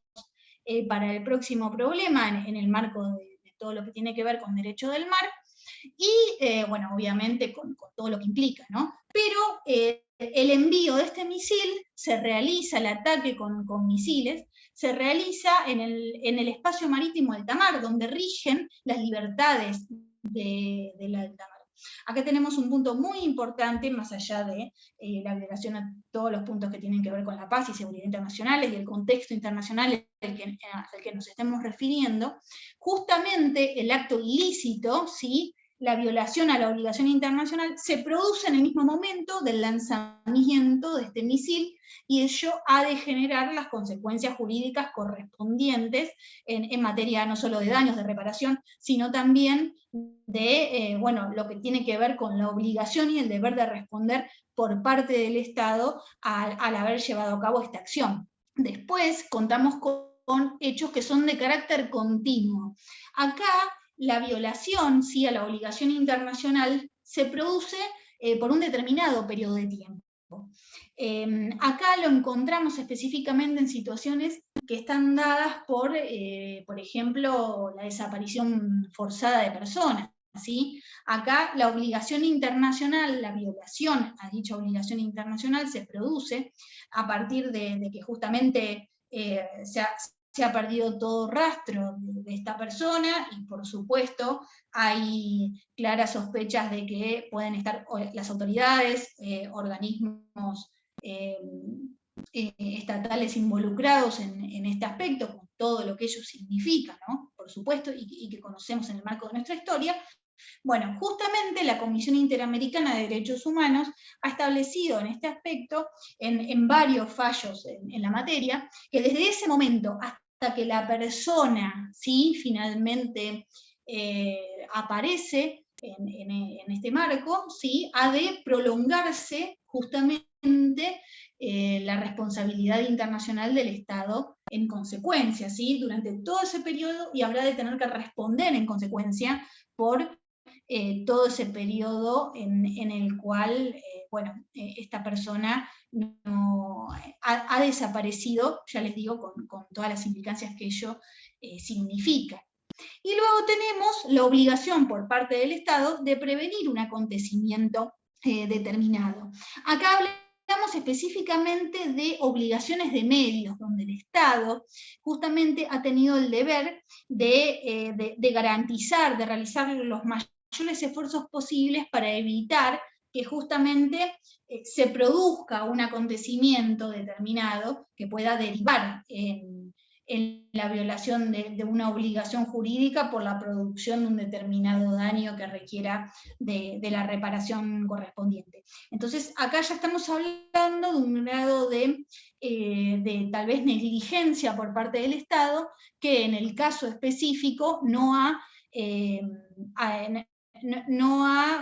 para el próximo problema en el marco de todo lo que tiene que ver con derecho del mar, y bueno, obviamente con todo lo que implica, ¿no? Pero el envío de este misil se realiza, el ataque con misiles, se realiza en el espacio marítimo de alta mar, donde rigen las libertades del alta mar. Acá tenemos un punto muy importante, más allá de la violación a todos los puntos que tienen que ver con la paz y seguridad internacionales y el contexto internacional al que nos estemos refiriendo. Justamente el acto ilícito, ¿sí? la violación a la obligación internacional se produce en el mismo momento del lanzamiento de este misil, y ello ha de generar las consecuencias jurídicas correspondientes en materia no solo de daños, de reparación, sino también de lo que tiene que ver con la obligación y el deber de responder por parte del Estado al haber llevado a cabo esta acción. Después contamos con hechos que son de carácter continuo. Acá la violación, ¿sí?, a la obligación internacional se produce por un determinado periodo de tiempo. Acá lo encontramos específicamente en situaciones que están dadas por ejemplo, la desaparición forzada de personas, ¿sí? Acá la obligación internacional, la violación a dicha obligación internacional se produce a partir de que justamente se ha perdido todo rastro de esta persona, y por supuesto hay claras sospechas de que pueden estar las autoridades, organismos estatales involucrados en este aspecto, con todo lo que ello significa, ¿no?, por supuesto, y que conocemos en el marco de nuestra historia. Bueno, justamente la Comisión Interamericana de Derechos Humanos ha establecido en este aspecto, en varios fallos en la materia, que desde ese momento hasta que la persona, ¿sí?, finalmente aparece en este marco, ¿sí?, ha de prolongarse justamente la responsabilidad internacional del Estado en consecuencia, ¿sí?, durante todo ese periodo, y habrá de tener que responder en consecuencia por todo ese periodo en el cual esta persona ha desaparecido, ya les digo, con todas las implicancias que ello significa. Y luego tenemos la obligación por parte del Estado de prevenir un acontecimiento determinado. Acá hablamos específicamente de obligaciones de medios, donde el Estado justamente ha tenido el deber de garantizar, de realizar los mayores esfuerzos posibles para evitar que justamente se produzca un acontecimiento determinado que pueda derivar en la violación de una obligación jurídica por la producción de un determinado daño que requiera de la reparación correspondiente. Entonces, acá ya estamos hablando de un grado de tal vez negligencia por parte del Estado, que en el caso específico no ha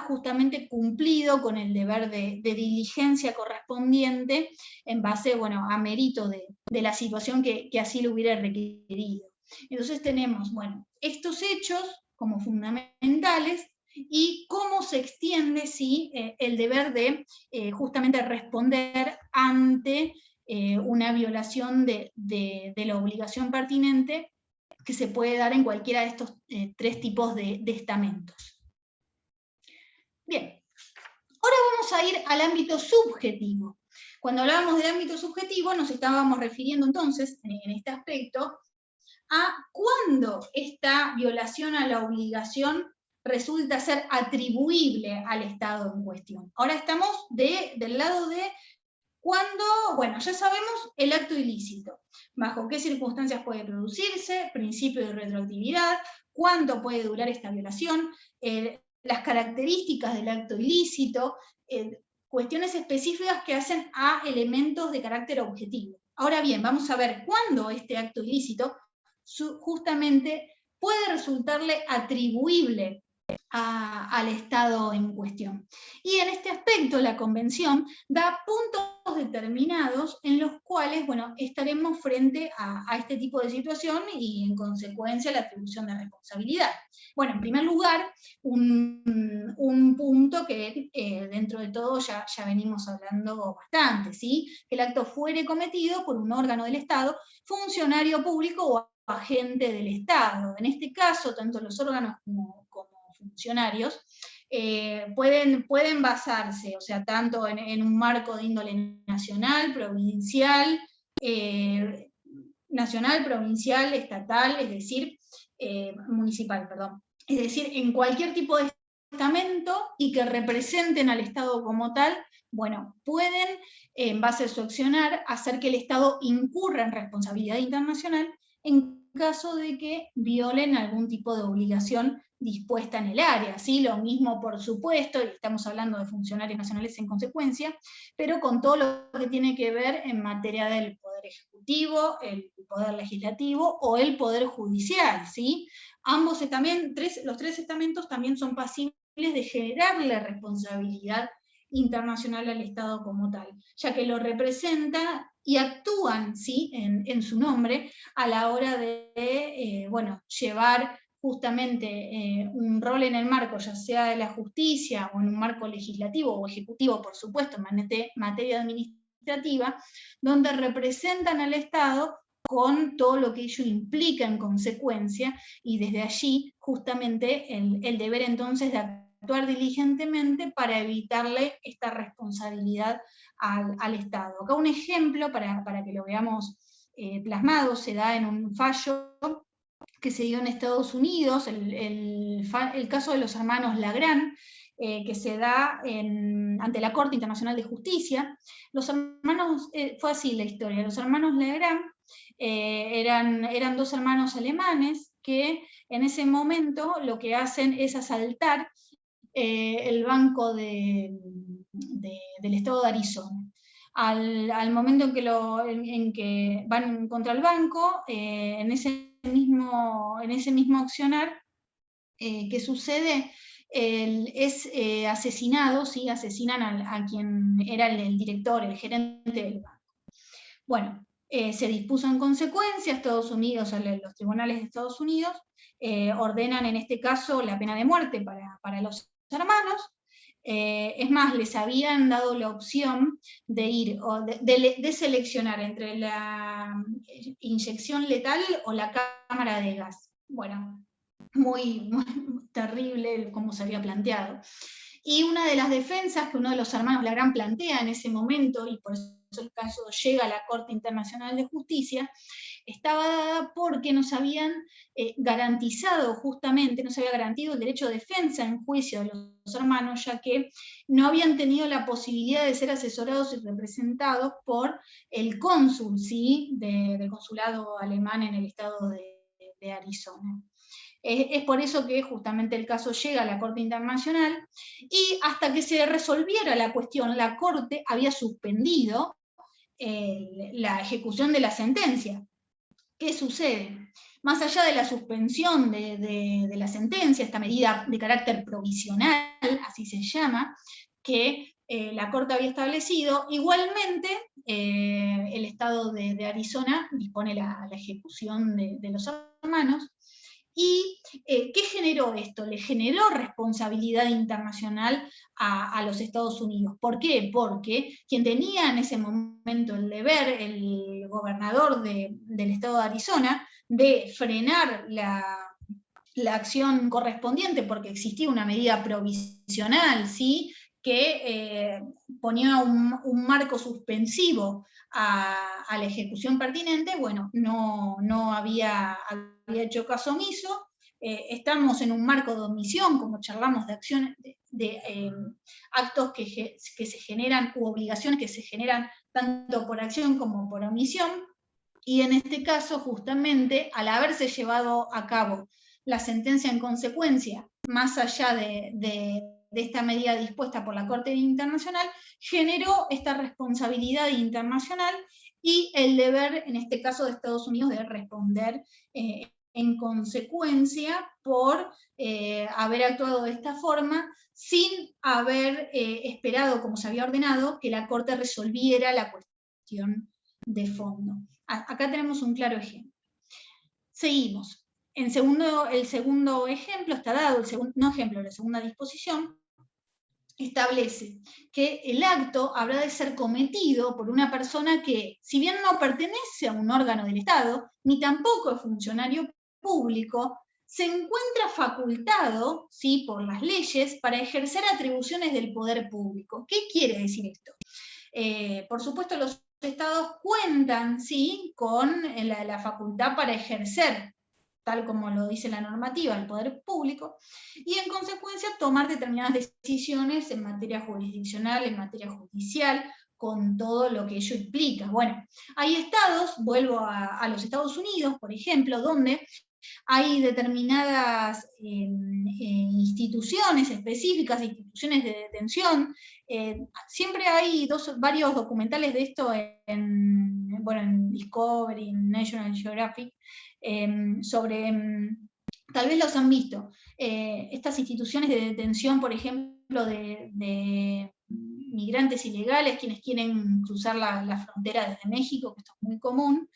justamente cumplido con el deber de diligencia correspondiente en base, a mérito de la situación que así lo hubiera requerido. Entonces tenemos, estos hechos como fundamentales, y cómo se extiende, ¿sí?, el deber de justamente responder ante una violación de la obligación pertinente que se puede dar en cualquiera de estos tres tipos de estamentos. Bien, ahora vamos a ir al ámbito subjetivo. Cuando hablábamos del ámbito subjetivo nos estábamos refiriendo entonces, en este aspecto, a cuándo esta violación a la obligación resulta ser atribuible al Estado en cuestión. Ahora estamos del lado de cuando, ya sabemos el acto ilícito, bajo qué circunstancias puede producirse, principio de retroactividad, cuánto puede durar esta violación, las características del acto ilícito, cuestiones específicas que hacen a elementos de carácter objetivo. Ahora bien, vamos a ver cuándo este acto ilícito justamente puede resultarle atribuible al Estado en cuestión. Y en este aspecto la Convención da puntos determinados en los cuales, estaremos frente a este tipo de situación y en consecuencia la atribución de responsabilidad. En primer lugar, un punto que dentro de todo ya venimos hablando bastante, ¿sí?, que el acto fuere cometido por un órgano del Estado, funcionario público o agente del Estado. En este caso, tanto los órganos como funcionarios pueden basarse, tanto en un marco de índole nacional, provincial, estatal, es decir, municipal, perdón. Es decir, en cualquier tipo de estamento y que representen al Estado como tal, pueden, en base a su accionar, hacer que el Estado incurra en responsabilidad internacional en caso de que violen algún tipo de obligación dispuesta en el área, ¿sí? Lo mismo, por supuesto, y estamos hablando de funcionarios nacionales en consecuencia, pero con todo lo que tiene que ver en materia del Poder Ejecutivo, el Poder Legislativo o el Poder Judicial, ¿sí? Ambos también, los tres estamentos también son pasibles de generarle responsabilidad internacional al Estado como tal, ya que lo representa y actúan, ¿sí? en su nombre a la hora de bueno, llevar justamente un rol en el marco, ya sea de la justicia o en un marco legislativo o ejecutivo, por supuesto, en materia administrativa, donde representan al Estado con todo lo que ello implica en consecuencia, y desde allí justamente el deber entonces de actuar diligentemente para evitarle esta responsabilidad al Estado. Acá un ejemplo para que lo veamos plasmado, se da en un fallo que se dio en Estados Unidos, el caso de los hermanos Lagrán, que se da ante la Corte Internacional de Justicia. Los hermanos, fue así la historia, los hermanos Lagrán eran dos hermanos alemanes que en ese momento lo que hacen es asaltar el banco del estado de Arizona. Al momento en que van contra el banco, en ese mismo accionar, ¿qué sucede? Es asesinado, ¿sí? Asesinan a quien era el director, el gerente del banco. Bueno, se dispuso en consecuencia, Estados Unidos, los tribunales de Estados Unidos ordenan en este caso la pena de muerte para los hermanos. Es más, les habían dado la opción de ir, o de seleccionar entre la inyección letal o la cámara de gas. Bueno, muy terrible como se había planteado. Y una de las defensas que uno de los hermanos Lagrán plantea en ese momento, y por eso el caso llega a la Corte Internacional de Justicia, estaba dada porque nos habían garantizado justamente, no se había garantizado el derecho de defensa en juicio de los hermanos, ya que no habían tenido la posibilidad de ser asesorados y representados por el cónsul, ¿sí? del consulado alemán en el estado de Arizona. Es por eso que justamente el caso llega a la Corte Internacional, y hasta que se resolviera la cuestión, la Corte había suspendido la ejecución de la sentencia. ¿Qué sucede? Más allá de la suspensión de la sentencia, esta medida de carácter provisional, así se llama, que la Corte había establecido, igualmente el Estado de Arizona dispone la ejecución de los hermanos. ¿Y qué generó esto? Le generó responsabilidad internacional a los Estados Unidos. ¿Por qué? Porque quien tenía en ese momento el deber, el gobernador del estado de Arizona, de frenar la acción correspondiente, porque existía una medida provisional, ¿sí? que ponía un marco suspensivo a la ejecución pertinente, bueno, no había hecho caso omiso. Estamos en un marco de omisión, como charlamos de acciones, de actos que se generan, u obligaciones que se generan tanto por acción como por omisión, y en este caso, justamente, al haberse llevado a cabo la sentencia en consecuencia, más allá de esta medida dispuesta por la Corte Internacional, generó esta responsabilidad internacional y el deber, en este caso de Estados Unidos, de responder en consecuencia por haber actuado de esta forma sin haber esperado, como se había ordenado, que la Corte resolviera la cuestión de fondo. Acá tenemos un claro ejemplo. Seguimos. El segundo ejemplo está dado, la segunda disposición establece que el acto habrá de ser cometido por una persona que, si bien no pertenece a un órgano del Estado, ni tampoco es funcionario público, se encuentra facultado, ¿sí? por las leyes para ejercer atribuciones del poder público. ¿Qué quiere decir esto? Por supuesto, los estados cuentan, ¿sí? con la facultad para ejercer, tal como lo dice la normativa, el poder público, y en consecuencia tomar determinadas decisiones en materia jurisdiccional, en materia judicial, con todo lo que ello implica. Bueno, hay estados, vuelvo a los Estados Unidos, por ejemplo, donde hay determinadas instituciones específicas, instituciones de detención. Siempre hay varios documentales de esto en Discovery, en National Geographic, sobre, tal vez los han visto, estas instituciones de detención, por ejemplo, de migrantes ilegales, quienes quieren cruzar la frontera desde México, que esto es muy común.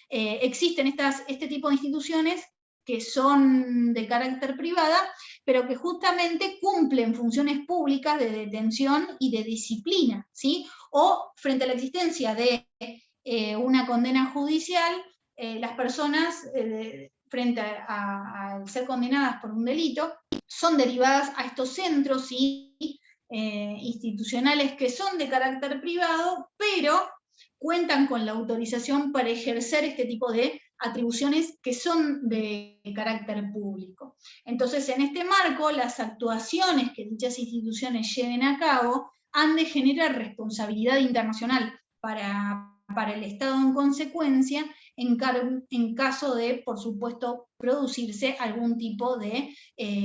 Existen este tipo de instituciones que son de carácter privada, pero que justamente cumplen funciones públicas de detención y de disciplina, ¿sí? O frente a la existencia de una condena judicial, las personas, frente a ser condenadas por un delito, son derivadas a estos centros, ¿sí? Institucionales que son de carácter privado, pero cuentan con la autorización para ejercer este tipo de atribuciones que son de carácter público. Entonces, en este marco, las actuaciones que dichas instituciones lleven a cabo han de generar responsabilidad internacional para el Estado en consecuencia, en caso de, por supuesto, producirse algún tipo de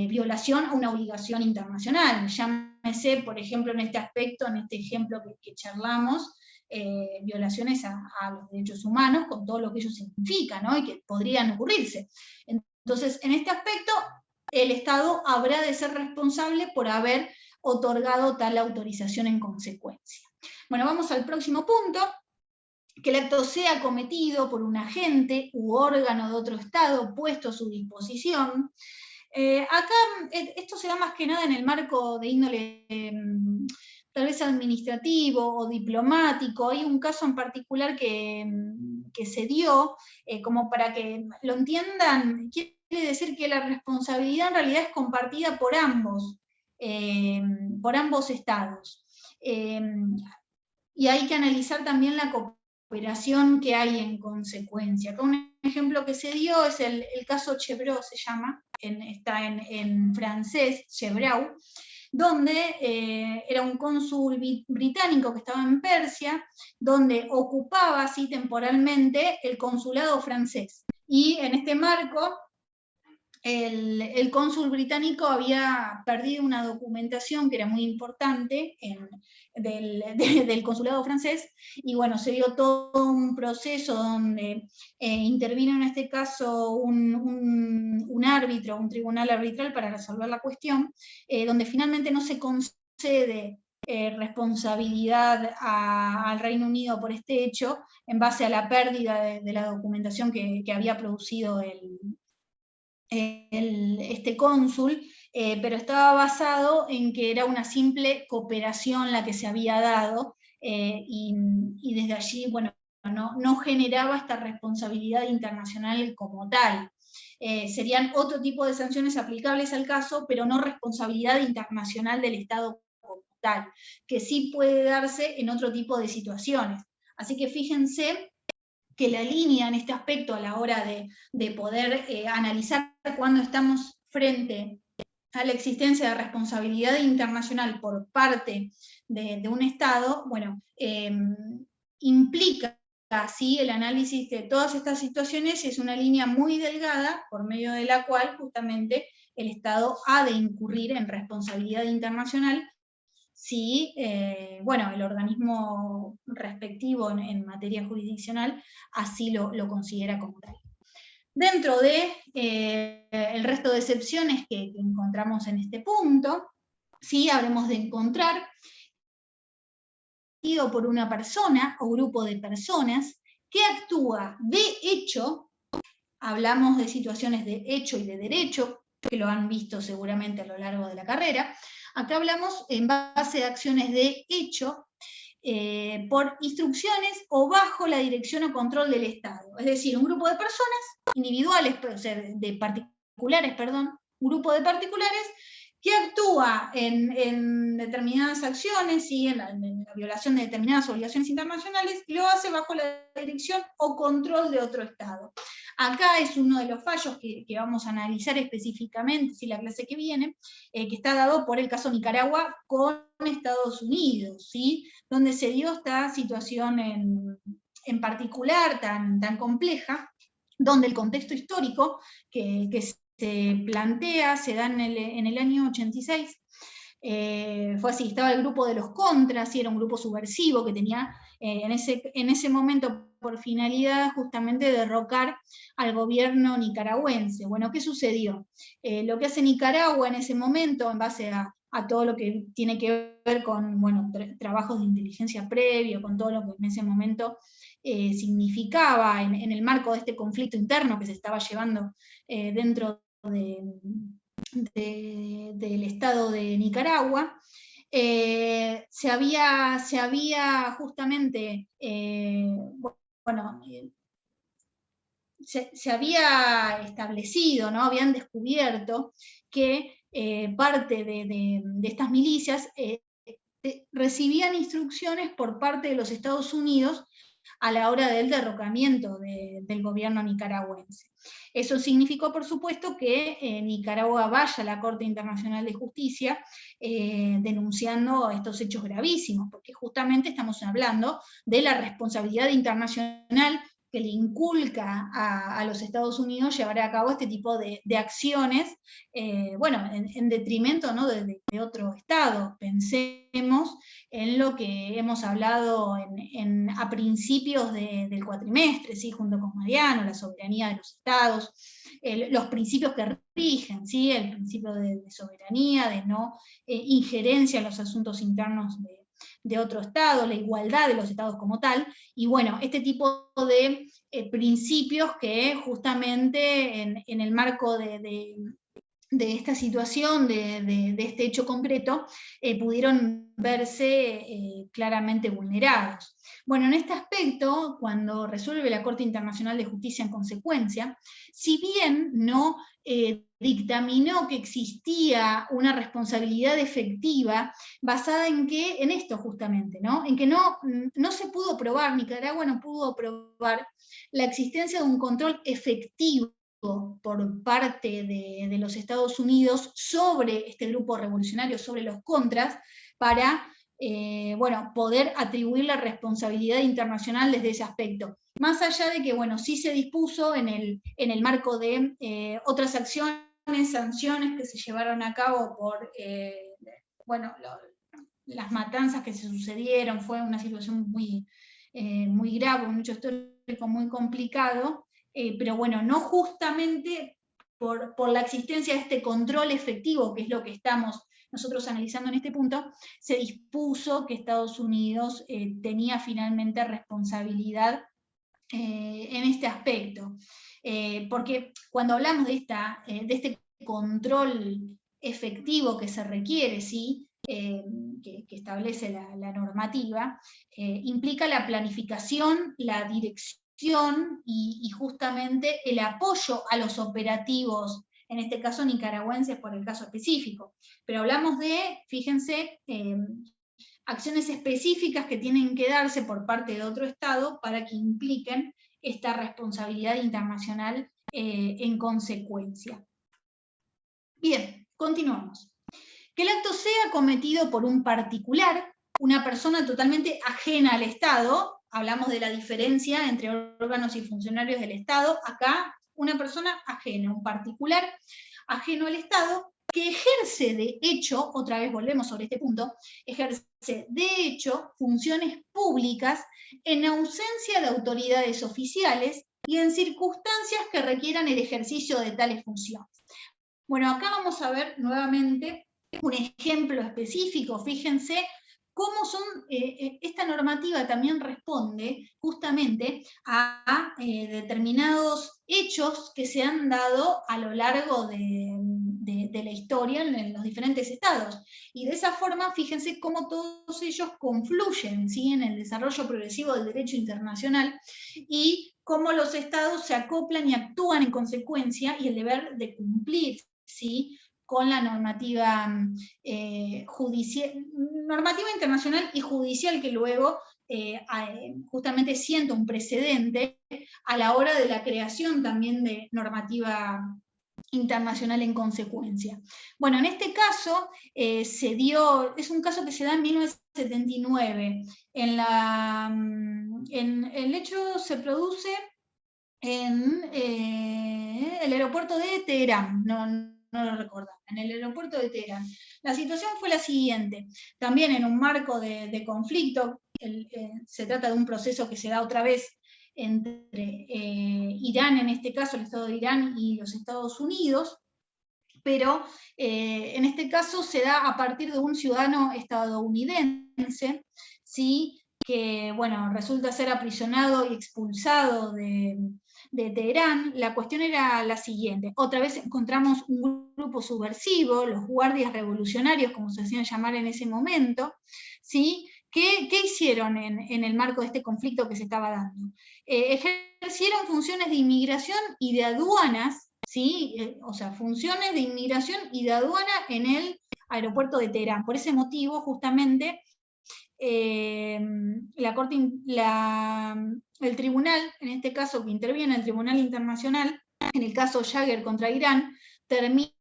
violación a una obligación internacional. Llámese, por ejemplo, en este aspecto, en este ejemplo que charlamos, violaciones a los derechos humanos, con todo lo que ello significa, ¿no? Y que podrían ocurrirse. Entonces, en este aspecto, el Estado habrá de ser responsable por haber otorgado tal autorización en consecuencia. Bueno, vamos al próximo punto. Que el acto sea cometido por un agente u órgano de otro Estado puesto a su disposición. Acá esto se da más que nada en el marco de índole tal vez administrativo o diplomático. Hay un caso en particular que se dio, como para que lo entiendan, quiere decir que la responsabilidad en realidad es compartida por ambos estados. Y hay que analizar también la cooperación que hay en consecuencia. Acá un ejemplo que se dio es el caso Chevreau, se llama, está en francés, Chevreau, donde era un cónsul británico que estaba en Persia, donde ocupaba así temporalmente el consulado francés. Y en este marco, el cónsul británico había perdido una documentación que era muy importante del consulado francés, y bueno, se dio todo un proceso donde intervino en este caso un árbitro, un tribunal arbitral para resolver la cuestión, donde finalmente no se concede responsabilidad al Reino Unido por este hecho, en base a la pérdida de la documentación que había producido este cónsul, pero estaba basado en que era una simple cooperación la que se había dado, y desde allí, bueno, no generaba esta responsabilidad internacional como tal. Serían otro tipo de sanciones aplicables al caso, pero no responsabilidad internacional del Estado como tal, que sí puede darse en otro tipo de situaciones. Así que fíjense que la línea en este aspecto a la hora de poder analizar cuando estamos frente a la existencia de responsabilidad internacional por parte de un Estado, bueno, implica así el análisis de todas estas situaciones, y es una línea muy delgada por medio de la cual justamente el Estado ha de incurrir en responsabilidad internacional si, bueno, el organismo respectivo en materia jurisdiccional así lo considera como tal. Dentro de el resto de excepciones que encontramos en este punto, sí, habremos de encontrar por una persona o grupo de personas que actúa de hecho, hablamos de situaciones de hecho y de derecho, que lo han visto seguramente a lo largo de la carrera. Acá hablamos en base a acciones de hecho, por instrucciones o bajo la dirección o control del Estado. Es decir, un grupo de personas individuales, o sea, un grupo de particulares que actúa en determinadas acciones, ¿sí? en la violación de determinadas obligaciones internacionales, y lo hace bajo la dirección o control de otro Estado. Acá es uno de los fallos que vamos a analizar específicamente, si la clase que viene, que está dado por el caso Nicaragua con Estados Unidos, ¿sí? Donde se dio esta situación en particular tan compleja, donde el contexto histórico que se plantea se da en el año 86. Fue así, estaba el grupo de los contras, y era un grupo subversivo que tenía en ese momento por finalidad justamente derrocar al gobierno nicaragüense. Bueno, ¿qué sucedió? Lo que hace Nicaragua en ese momento, en base a todo lo que tiene que ver con trabajos de inteligencia previo, con todo lo que en ese momento significaba en el marco de este conflicto interno que se estaba llevando dentro del Estado de Nicaragua, se había justamente, se había establecido, ¿no? Habían descubierto que parte de estas milicias recibían instrucciones por parte de los Estados Unidos a la hora del derrocamiento del gobierno nicaragüense. Eso significó, por supuesto, que Nicaragua vaya a la Corte Internacional de Justicia denunciando estos hechos gravísimos, porque justamente estamos hablando de la responsabilidad internacional que le inculca a los Estados Unidos llevar a cabo este tipo de acciones, en detrimento, ¿no?, de otro Estado. Pensemos en lo que hemos hablado a principios del cuatrimestre, ¿sí?, junto con Mariano, la soberanía de los Estados, los principios que rigen, ¿sí?, el principio de soberanía, de no injerencia en los asuntos internos de otro Estado, la igualdad de los Estados como tal, y bueno, este tipo de principios que justamente en el marco de esta situación, de este hecho concreto, pudieron verse claramente vulnerados. Bueno, en este aspecto, cuando resuelve la Corte Internacional de Justicia en consecuencia, si bien no dictaminó que existía una responsabilidad efectiva basada en esto justamente, ¿no? En que no se pudo probar, Nicaragua no pudo probar la existencia de un control efectivo por parte de los Estados Unidos sobre este grupo revolucionario, sobre los contras, para poder atribuir la responsabilidad internacional desde ese aspecto. Más allá de que, sí se dispuso en el marco de otras acciones, sanciones que se llevaron a cabo por, las matanzas que se sucedieron, fue una situación muy grave, un hecho histórico muy complicado, pero no justamente por la existencia de este control efectivo, que es lo que estamos nosotros analizando en este punto, se dispuso que Estados Unidos tenía finalmente responsabilidad en este aspecto. Porque cuando hablamos de este control efectivo que se requiere, ¿sí?, que establece la normativa, implica la planificación, la dirección y justamente el apoyo a los operativos, en este caso nicaragüenses por el caso específico. Pero hablamos de, fíjense, acciones específicas que tienen que darse por parte de otro Estado para que impliquen esta responsabilidad internacional en consecuencia. Bien, continuamos. Que el acto sea cometido por un particular, una persona totalmente ajena al Estado, hablamos de la diferencia entre órganos y funcionarios del Estado, acá una persona ajena, un particular ajeno al Estado, que ejerce de hecho, otra vez volvemos sobre este punto, ejerce de hecho funciones públicas en ausencia de autoridades oficiales y en circunstancias que requieran el ejercicio de tales funciones. Bueno, acá vamos a ver nuevamente un ejemplo específico, fíjense cómo esta normativa también responde justamente a determinados hechos que se han dado a lo largo de la historia en los diferentes estados. Y de esa forma, fíjense cómo todos ellos confluyen, ¿sí?, en el desarrollo progresivo del derecho internacional y cómo los estados se acoplan y actúan en consecuencia y el deber de cumplir, ¿sí?, con la normativa normativa internacional y judicial que luego justamente sienta un precedente a la hora de la creación también de normativa internacional en consecuencia. Bueno, en este caso es un caso que se da en 1979. El hecho se produce en el aeropuerto de Teherán, no lo recordaba, en el aeropuerto de Teherán. La situación fue la siguiente, también en un marco de conflicto, se trata de un proceso que se da otra vez entre Irán, en este caso el Estado de Irán y los Estados Unidos, pero en este caso se da a partir de un ciudadano estadounidense, ¿sí? Que bueno, resulta ser aprisionado y expulsado de Teherán. La cuestión era la siguiente, otra vez encontramos un grupo subversivo, los guardias revolucionarios, como se hacían llamar en ese momento, ¿sí? ¿Qué hicieron en el marco de este conflicto que se estaba dando? Ejercieron funciones de inmigración y de aduanas, ¿sí? O sea, funciones de inmigración y de aduana en el aeropuerto de Teherán. Por ese motivo, justamente, el tribunal, en este caso que interviene el Tribunal Internacional, en el caso Jagger contra Irán, termina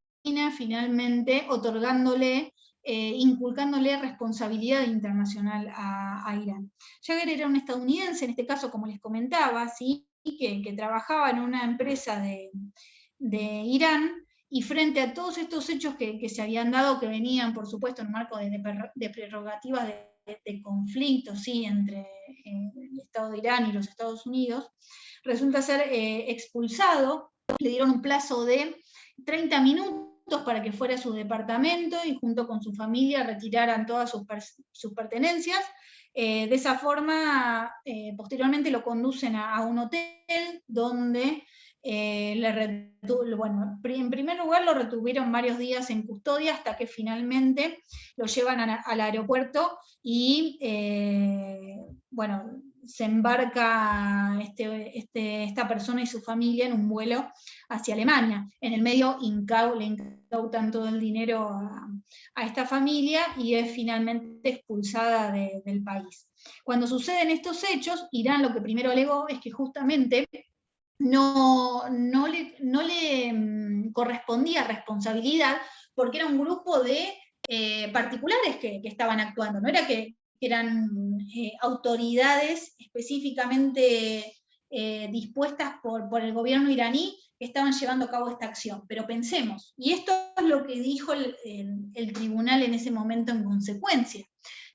finalmente otorgándole, inculcándole responsabilidad internacional a Irán. Jagger era un estadounidense, en este caso, como les comentaba, ¿sí? que trabajaba en una empresa de Irán, y frente a todos estos hechos que se habían dado, que venían, por supuesto, en un marco de prerrogativas de conflicto, ¿sí? Entre el Estado de Irán y los Estados Unidos, resulta ser expulsado. Le dieron un plazo de 30 minutos para que fuera a su departamento y junto con su familia retiraran todas sus pertenencias. De esa forma, posteriormente lo conducen a un hotel donde bueno, en primer lugar lo retuvieron varios días en custodia hasta que finalmente lo llevan al aeropuerto y bueno, se embarca esta persona y su familia en un vuelo hacia Alemania. En el medio le incautan todo el dinero a esta familia y es finalmente expulsada del país. Cuando suceden estos hechos, Irán lo que primero alegó es que justamente no le correspondía responsabilidad porque era un grupo de particulares que estaban actuando, no era que eran autoridades específicamente dispuestas por el gobierno iraní que estaban llevando a cabo esta acción. Pero pensemos, y esto es lo que dijo el tribunal en ese momento en consecuencia.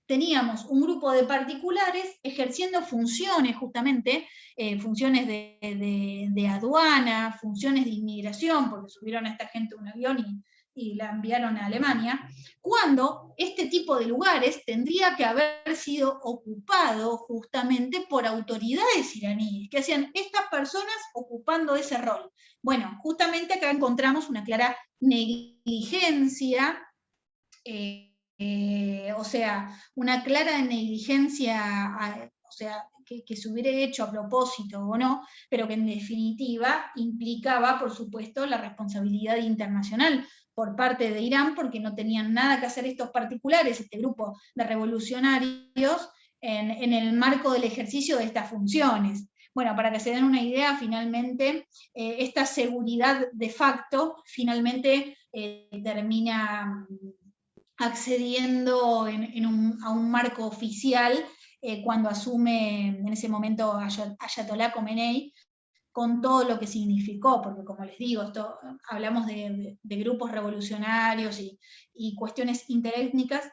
Teníamos un grupo de particulares ejerciendo funciones, justamente, funciones de aduana, funciones de inmigración, porque subieron a esta gente a un avión y la enviaron a Alemania, cuando este tipo de lugares tendría que haber sido ocupado justamente por autoridades iraníes, que hacían estas personas ocupando ese rol. Bueno, justamente acá encontramos una clara negligencia, o sea, una clara negligencia, o sea, que se hubiera hecho a propósito o no, pero que en definitiva implicaba, por supuesto, la responsabilidad internacional por parte de Irán, porque no tenían nada que hacer estos particulares, este grupo de revolucionarios, en el marco del ejercicio de estas funciones. Bueno, para que se den una idea, finalmente, esta seguridad de facto, finalmente termina accediendo a un marco oficial cuando asume en ese momento Ayatollah Khomeini, con todo lo que significó, porque como les digo, hablamos de grupos revolucionarios y cuestiones interétnicas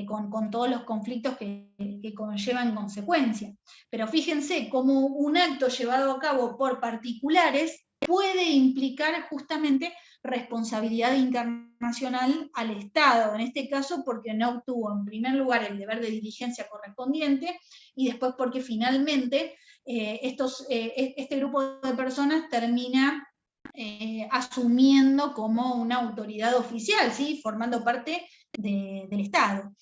con todos los conflictos que conllevan consecuencias. Pero fíjense cómo un acto llevado a cabo por particulares puede implicar justamente responsabilidad internacional al Estado, en este caso porque no obtuvo en primer lugar el deber de diligencia correspondiente y después porque finalmente este grupo de personas termina asumiendo como una autoridad oficial, ¿sí? Formando parte del Estado.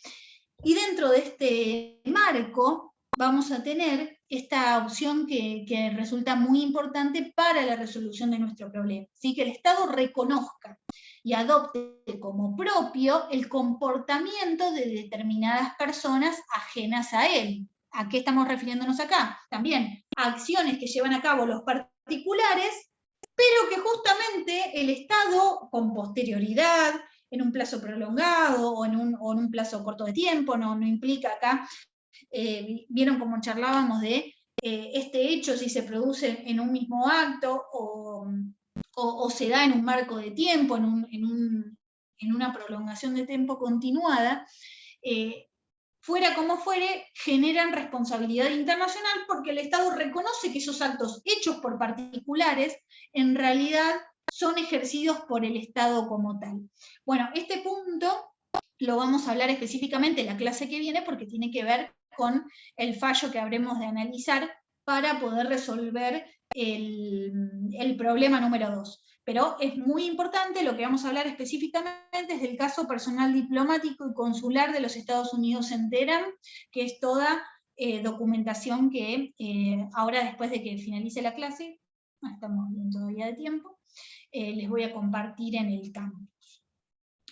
Y dentro de este marco vamos a tener esta opción que resulta muy importante para la resolución de nuestro problema, ¿sí? Que el Estado reconozca y adopte como propio el comportamiento de determinadas personas ajenas a él. ¿A qué estamos refiriéndonos acá? También a acciones que llevan a cabo los particulares, pero que justamente el Estado, con posterioridad, en un plazo prolongado o en un plazo corto de tiempo, no implica acá, vieron como charlábamos de este hecho, si se produce en un mismo acto o se da en un marco de tiempo, en una prolongación de tiempo continuada, fuera como fuere, generan responsabilidad internacional porque el Estado reconoce que esos actos hechos por particulares en realidad son ejercidos por el Estado como tal. Bueno, este punto lo vamos a hablar específicamente en la clase que viene porque tiene que ver con el fallo que habremos de analizar para poder resolver el problema número 2. Pero es muy importante, lo que vamos a hablar específicamente es del caso personal diplomático y consular de los Estados Unidos en Teherán, que es toda documentación que ahora, después de que finalice la clase, estamos bien todavía de tiempo, les voy a compartir en el campus.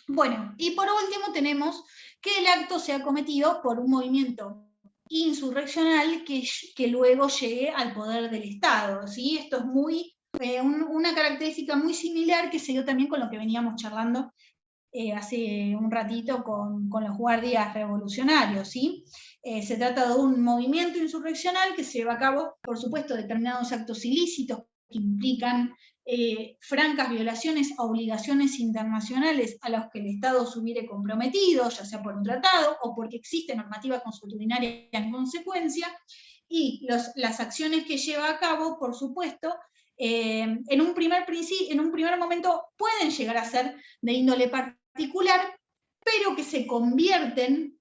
Bueno, y por último tenemos que el acto sea cometido por un movimiento insurreccional que luego llegue al poder del Estado, ¿sí? Esto es muy una característica muy similar que se dio también con lo que veníamos charlando hace un ratito con los guardias revolucionarios, ¿sí? Se trata de un movimiento insurreccional que se lleva a cabo, por supuesto, determinados actos ilícitos que implican francas violaciones a obligaciones internacionales a las que el Estado se hubiere comprometido, ya sea por un tratado o porque existe normativa consuetudinaria en consecuencia, y las acciones que lleva a cabo, por supuesto, en un primer momento pueden llegar a ser de índole particular, pero que se convierten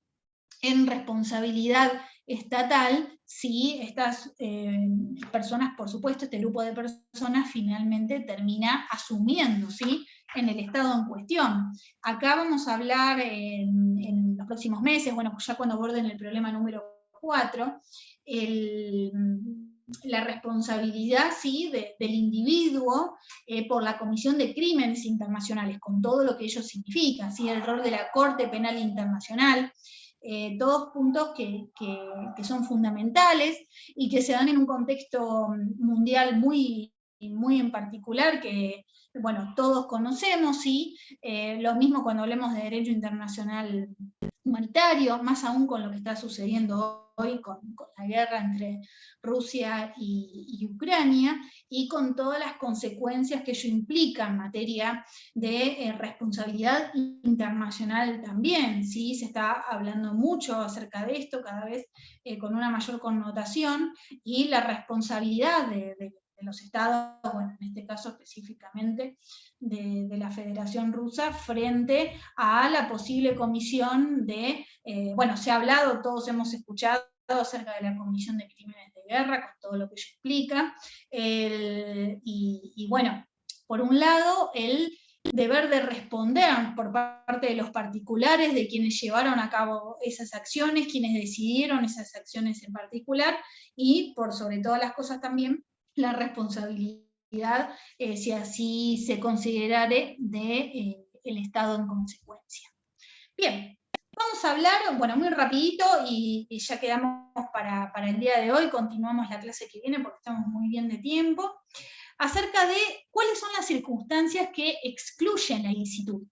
en responsabilidad estatal si estas personas, por supuesto, este grupo de personas finalmente termina asumiendo, ¿sí?, en el Estado en cuestión. Acá vamos a hablar en los próximos meses, bueno, ya cuando aborden el problema número 4, la responsabilidad, ¿sí?, del individuo por la comisión de crímenes internacionales, con todo lo que ello significa, ¿sí?, el rol de la Corte Penal Internacional, todos puntos que son fundamentales y que se dan en un contexto mundial muy en particular que, bueno, todos conocemos, ¿sí? Lo mismo cuando hablemos de derecho internacional humanitario, más aún con lo que está sucediendo hoy con la guerra entre Rusia y Ucrania, y con todas las consecuencias que ello implica en materia de responsabilidad internacional también, ¿sí? Se está hablando mucho acerca de esto, cada vez con una mayor connotación, y la responsabilidad de los estados, bueno, en este caso específicamente de la Federación Rusa, frente a la posible comisión de, bueno, se ha hablado, todos hemos escuchado acerca de la Comisión de Crímenes de Guerra, con todo lo que ello explica, y bueno, por un lado, el deber de responder por parte de los particulares, de quienes llevaron a cabo esas acciones, quienes decidieron esas acciones en particular, y por sobre todas las cosas también, la responsabilidad, si así se considerare, de el Estado en consecuencia. Bien, vamos a hablar, bueno, muy rapidito, y ya quedamos para el día de hoy, continuamos la clase que viene porque estamos muy bien de tiempo, acerca de cuáles son las circunstancias que excluyen la ilicitud.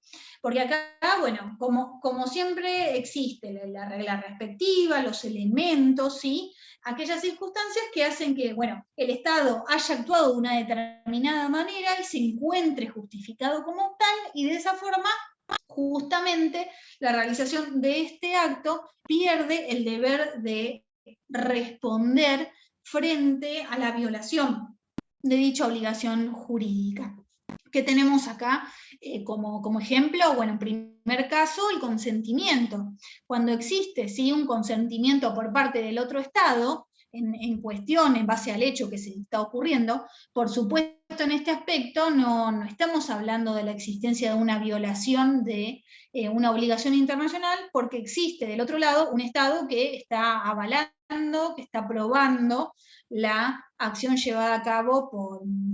Porque acá, bueno, como siempre existe la regla respectiva, los elementos, ¿sí?, aquellas circunstancias que hacen que, bueno, el Estado haya actuado de una determinada manera y se encuentre justificado como tal, y de esa forma, justamente, la realización de este acto pierde el deber de responder frente a la violación de dicha obligación jurídica. ¿Qué tenemos acá como ejemplo? Bueno, en primer caso, el consentimiento. Cuando existe, ¿sí?, un consentimiento por parte del otro Estado, en cuestión, en base al hecho que se está ocurriendo, por supuesto, en este aspecto no estamos hablando de la existencia de una violación de una obligación internacional, porque existe del otro lado un Estado que está avalando, que está aprobando la acción llevada a cabo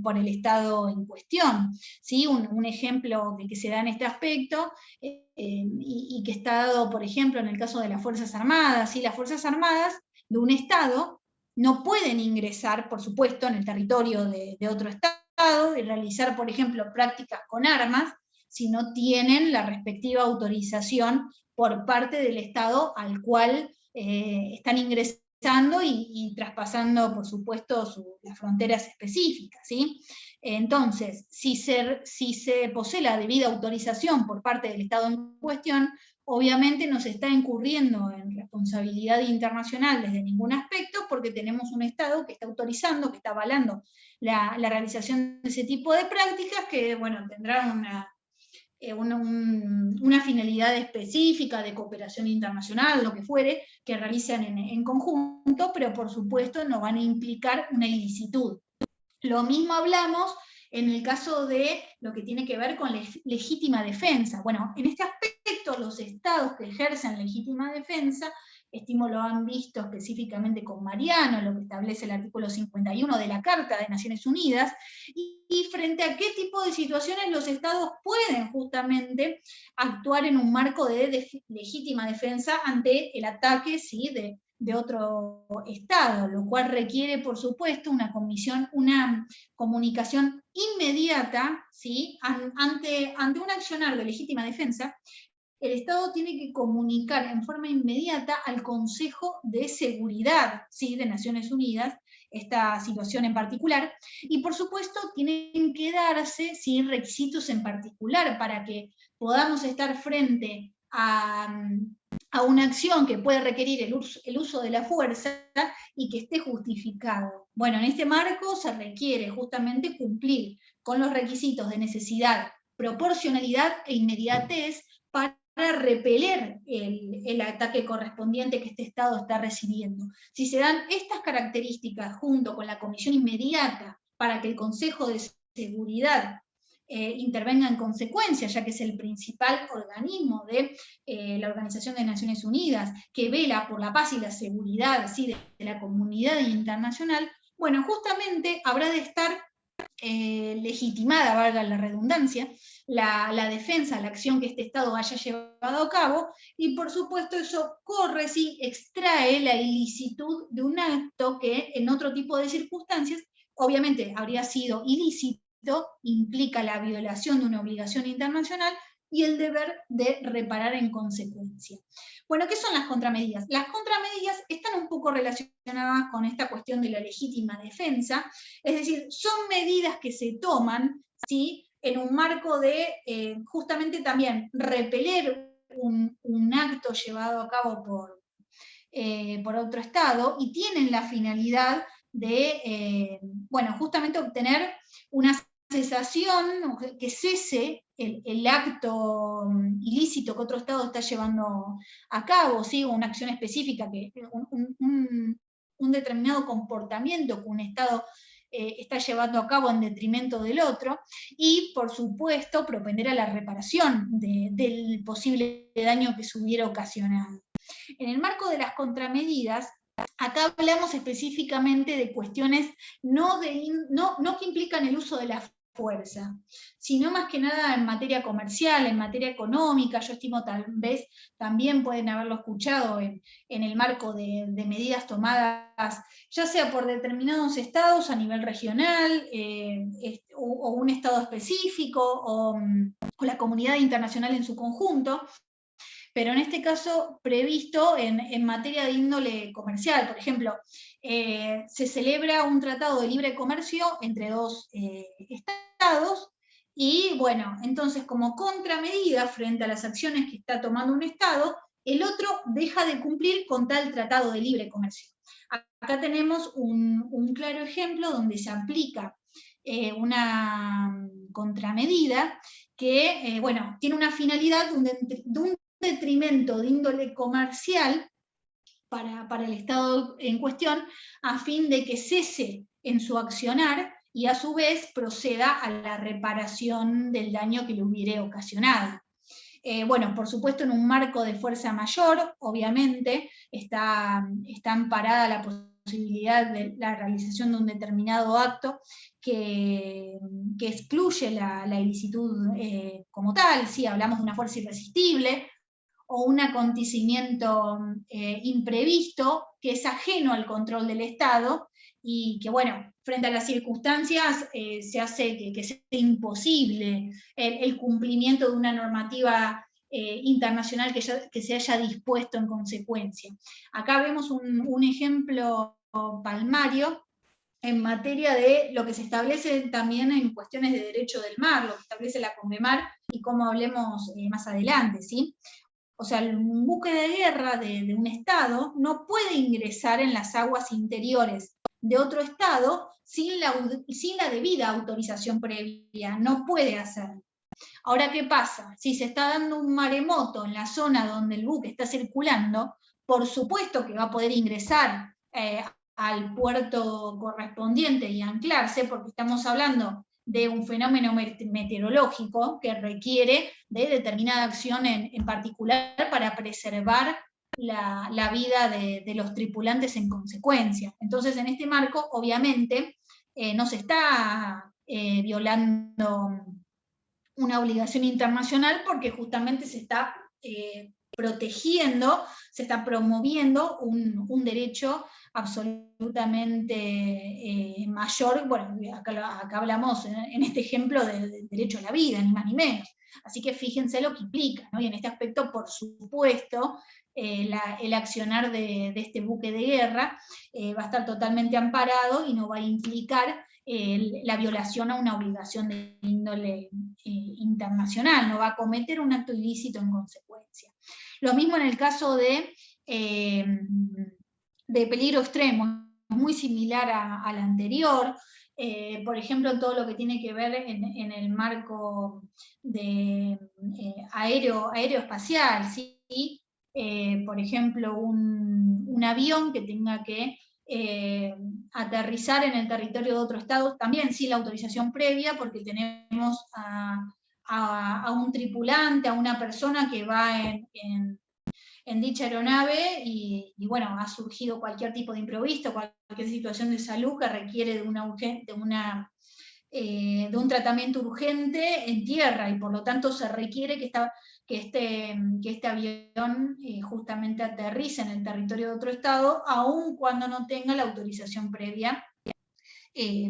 por el Estado en cuestión, ¿sí? Un ejemplo que se da en este aspecto, y que está dado, por ejemplo, en el caso de las Fuerzas Armadas, ¿sí? Las Fuerzas Armadas de un Estado no pueden ingresar, por supuesto, en el territorio de otro Estado y realizar, por ejemplo, prácticas con armas, si no tienen la respectiva autorización por parte del Estado al cual están ingresando y traspasando, por supuesto, las fronteras específicas, ¿sí? Entonces, si se posee la debida autorización por parte del Estado en cuestión, obviamente no se está incurriendo en responsabilidad internacional desde ningún aspecto, porque tenemos un Estado que está autorizando, que está avalando la realización de ese tipo de prácticas, que, bueno, tendrán una finalidad específica de cooperación internacional, lo que fuere, que realizan en conjunto, pero por supuesto no van a implicar una ilicitud. Lo mismo hablamos en el caso de lo que tiene que ver con legítima defensa. Bueno, en este aspecto, los estados que ejercen legítima defensa, estimo lo han visto específicamente con Mariano, lo que establece el artículo 51 de la Carta de Naciones Unidas, y frente a qué tipo de situaciones los estados pueden justamente actuar en un marco de legítima defensa ante el ataque, ¿sí?, de otro Estado, lo cual requiere, por supuesto, una comunicación inmediata, ¿sí? Ante un accionar de legítima defensa. El Estado tiene que comunicar en forma inmediata al Consejo de Seguridad, ¿sí?, de Naciones Unidas esta situación en particular, y por supuesto tienen que darse, ¿sí?, requisitos en particular para que podamos estar frente a una acción que puede requerir el uso de la fuerza y que esté justificado. Bueno, en este marco se requiere justamente cumplir con los requisitos de necesidad, proporcionalidad e inmediatez para repeler el ataque correspondiente que este Estado está recibiendo. Si se dan estas características junto con la comisión inmediata para que el Consejo de Seguridad intervenga en consecuencia, ya que es el principal organismo de la Organización de Naciones Unidas, que vela por la paz y la seguridad, ¿sí?, de la comunidad internacional, bueno, justamente habrá de estar legitimada, valga la redundancia, la defensa, la acción que este Estado haya llevado a cabo, y por supuesto eso corre, sí, extrae la ilicitud de un acto que en otro tipo de circunstancias obviamente habría sido ilícito, implica la violación de una obligación internacional y el deber de reparar en consecuencia. Bueno, ¿qué son las contramedidas? Las contramedidas están un poco relacionadas con esta cuestión de la legítima defensa, es decir, son medidas que se toman, ¿sí?, en un marco de justamente también repeler un acto llevado a cabo por otro Estado, y tienen la finalidad de, bueno, justamente obtener una cesación, que cese el acto ilícito que otro Estado está llevando a cabo, ¿sí?, o una acción específica, un determinado comportamiento que un Estado está llevando a cabo en detrimento del otro, y por supuesto propender a la reparación del posible daño que se hubiera ocasionado. En el marco de las contramedidas, acá hablamos específicamente de cuestiones no que implican el uso de la fuerza, sino más que nada en materia comercial, en materia económica. Yo estimo tal vez también pueden haberlo escuchado en el marco de medidas tomadas ya sea por determinados estados a nivel regional, o un estado específico, o la comunidad internacional en su conjunto, pero en este caso previsto en materia de índole comercial. Por ejemplo, se celebra un tratado de libre comercio entre dos estados, y bueno, entonces como contramedida frente a las acciones que está tomando un estado, el otro deja de cumplir con tal tratado de libre comercio. Acá tenemos un claro ejemplo donde se aplica una contramedida que, bueno, tiene una finalidad de un detrimento de índole comercial para el Estado en cuestión, a fin de que cese en su accionar y a su vez proceda a la reparación del daño que le hubiera ocasionado. Bueno, por supuesto en un marco de fuerza mayor, obviamente, está amparada la posibilidad de la realización de un determinado acto que excluye la ilicitud como tal. Si hablamos de una fuerza irresistible, o un acontecimiento imprevisto que es ajeno al control del Estado, y que, bueno, frente a las circunstancias se hace que sea imposible el cumplimiento de una normativa internacional que se haya dispuesto en consecuencia. Acá vemos un ejemplo palmario en materia de lo que se establece también en cuestiones de derecho del mar, lo que establece la CONMEMAR y cómo hablemos más adelante, ¿sí? O sea, un buque de guerra de un Estado no puede ingresar en las aguas interiores de otro Estado sin la debida autorización previa, no puede hacerlo. Ahora, ¿qué pasa? Si se está dando un maremoto en la zona donde el buque está circulando, por supuesto que va a poder ingresar al puerto correspondiente y anclarse, porque estamos hablando de un fenómeno meteorológico que requiere de determinada acción en particular para preservar la vida de los tripulantes en consecuencia. Entonces, en este marco, obviamente, no se está violando una obligación internacional porque justamente se está protegiendo, se está promoviendo un derecho absolutamente mayor. Bueno, acá hablamos en este ejemplo del derecho a la vida, ni más ni menos. Así que fíjense lo que implica, ¿no? Y en este aspecto, por supuesto, el accionar de este buque de guerra va a estar totalmente amparado y no va a implicar la violación a una obligación de índole internacional, no va a cometer un acto ilícito en consecuencia. Lo mismo en el caso de peligro extremo, muy similar al anterior. Por ejemplo, todo lo que tiene que ver en el marco de aeroespacial, ¿sí? Por ejemplo, un avión que tenga que aterrizar en el territorio de otro estado, también sin la autorización previa, porque tenemos a un tripulante, a una persona que va en dicha aeronave y bueno, ha surgido cualquier tipo de imprevisto, cualquier situación de salud que requiere de un tratamiento urgente en tierra, y por lo tanto se requiere que este avión justamente aterrice en el territorio de otro estado, aun cuando no tenga la autorización previa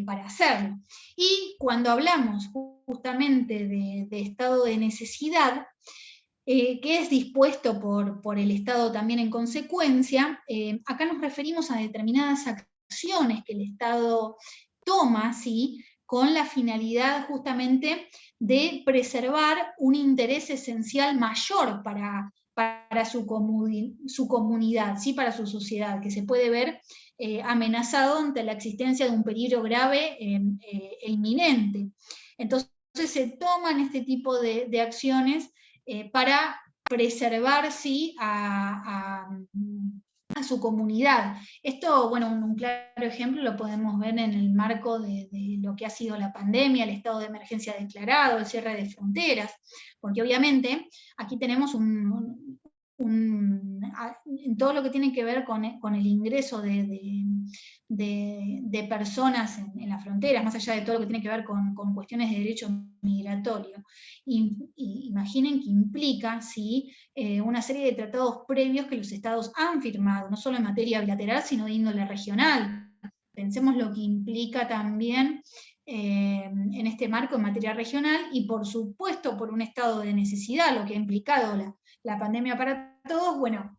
para hacerlo. Y cuando hablamos justamente de estado de necesidad, que es dispuesto por el Estado también en consecuencia, acá nos referimos a determinadas acciones que el Estado toma, ¿sí?, con la finalidad justamente de preservar un interés esencial mayor para su comunidad, ¿sí?, para su sociedad, que se puede ver amenazado ante la existencia de un peligro grave e inminente. Entonces se toman este tipo de acciones para preservar, ¿sí?, a su comunidad. Esto, bueno, un claro ejemplo lo podemos ver en el marco de lo que ha sido la pandemia, el estado de emergencia declarado, el cierre de fronteras, porque obviamente aquí tenemos en todo lo que tiene que ver con el ingreso de personas en las fronteras, más allá de todo lo que tiene que ver con cuestiones de derecho migratorio. Imaginen que implica, ¿sí?, una serie de tratados previos que los estados han firmado, no solo en materia bilateral, sino de índole regional. Pensemos lo que implica también en este marco en materia regional, y por supuesto por un estado de necesidad, lo que ha implicado la pandemia para todos. Bueno,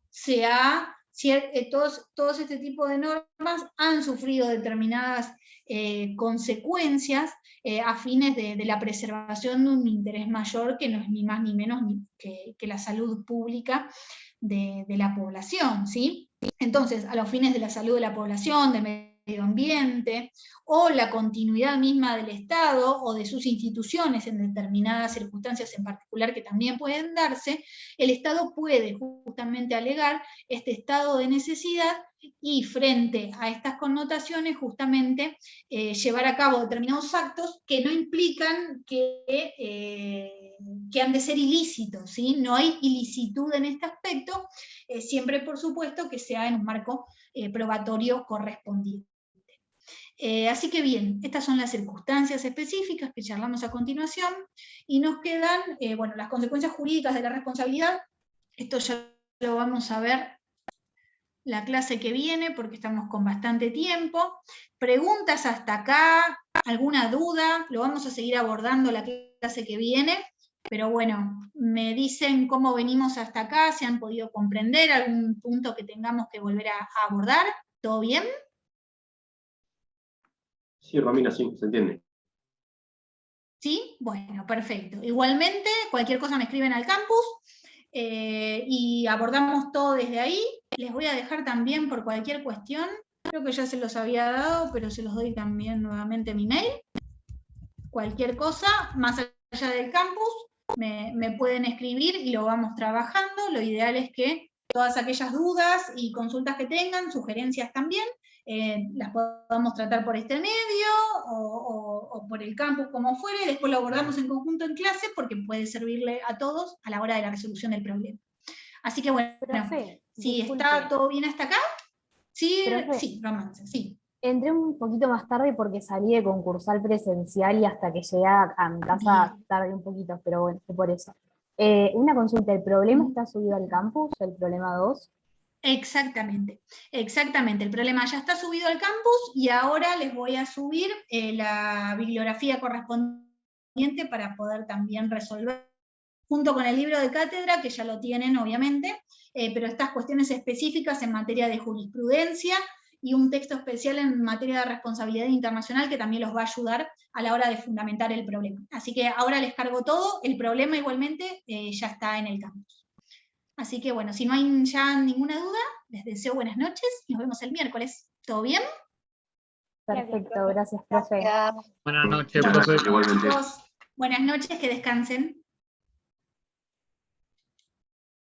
todos este tipo de normas han sufrido determinadas consecuencias a fines de la preservación de un interés mayor que no es ni más ni menos que la salud pública de la población, ¿sí? Entonces, a los fines de la salud de la población, del medio ambiente, o la continuidad misma del Estado o de sus instituciones en determinadas circunstancias en particular que también pueden darse, el Estado puede justamente alegar este estado de necesidad y, frente a estas connotaciones, justamente llevar a cabo determinados actos que no implican que han de ser ilícitos, ¿sí? No hay ilicitud en este aspecto, siempre por supuesto que sea en un marco probatorio correspondiente. Así que bien, estas son las circunstancias específicas que charlamos a continuación, y nos quedan, bueno, las consecuencias jurídicas de la responsabilidad. Esto ya lo vamos a ver la clase que viene, porque estamos con bastante tiempo. ¿Preguntas hasta acá? ¿Alguna duda? Lo vamos a seguir abordando la clase que viene. pero bueno, me dicen cómo venimos hasta acá, si han podido comprender, algún punto que tengamos que volver a abordar. ¿Todo bien? Sí, Romina, sí, se entiende. ¿Sí? Bueno, perfecto. Igualmente, cualquier cosa me escriben al campus y abordamos todo desde ahí. Les voy a dejar también por cualquier cuestión, creo que ya se los había dado, pero se los doy también nuevamente mi mail. Cualquier cosa, más allá del campus, me pueden escribir y lo vamos trabajando. Lo ideal es que todas aquellas dudas y consultas que tengan, sugerencias también, las podamos tratar por este medio o por el campus, como fuere, y después lo abordamos en conjunto en clase porque puede servirle a todos a la hora de la resolución del problema. Así que bueno, Profe, si disculpe. está todo bien hasta acá, sí, Profe, sí, Romance, sí. entré un poquito más tarde porque salí de concursal presencial y hasta que llegué a mi casa tardé un poquito, pero bueno, fue por eso. Una consulta, ¿el problema está subido al campus, el problema 2? Exactamente, exactamente. El problema ya está subido al campus y ahora les voy a subir la bibliografía correspondiente para poder también resolver, junto con el libro de cátedra, que ya lo tienen obviamente, pero estas cuestiones específicas en materia de jurisprudencia y un texto especial en materia de responsabilidad internacional que también los va a ayudar a la hora de fundamentar el problema. Así que ahora les cargo todo, el problema igualmente ya está en el campus. Así que bueno, si no hay ya ninguna duda, les deseo buenas noches y nos vemos el miércoles. ¿Todo bien? Perfecto, gracias, profe. Buenas noches, profe. Igualmente. Chicos, buenas noches, que descansen.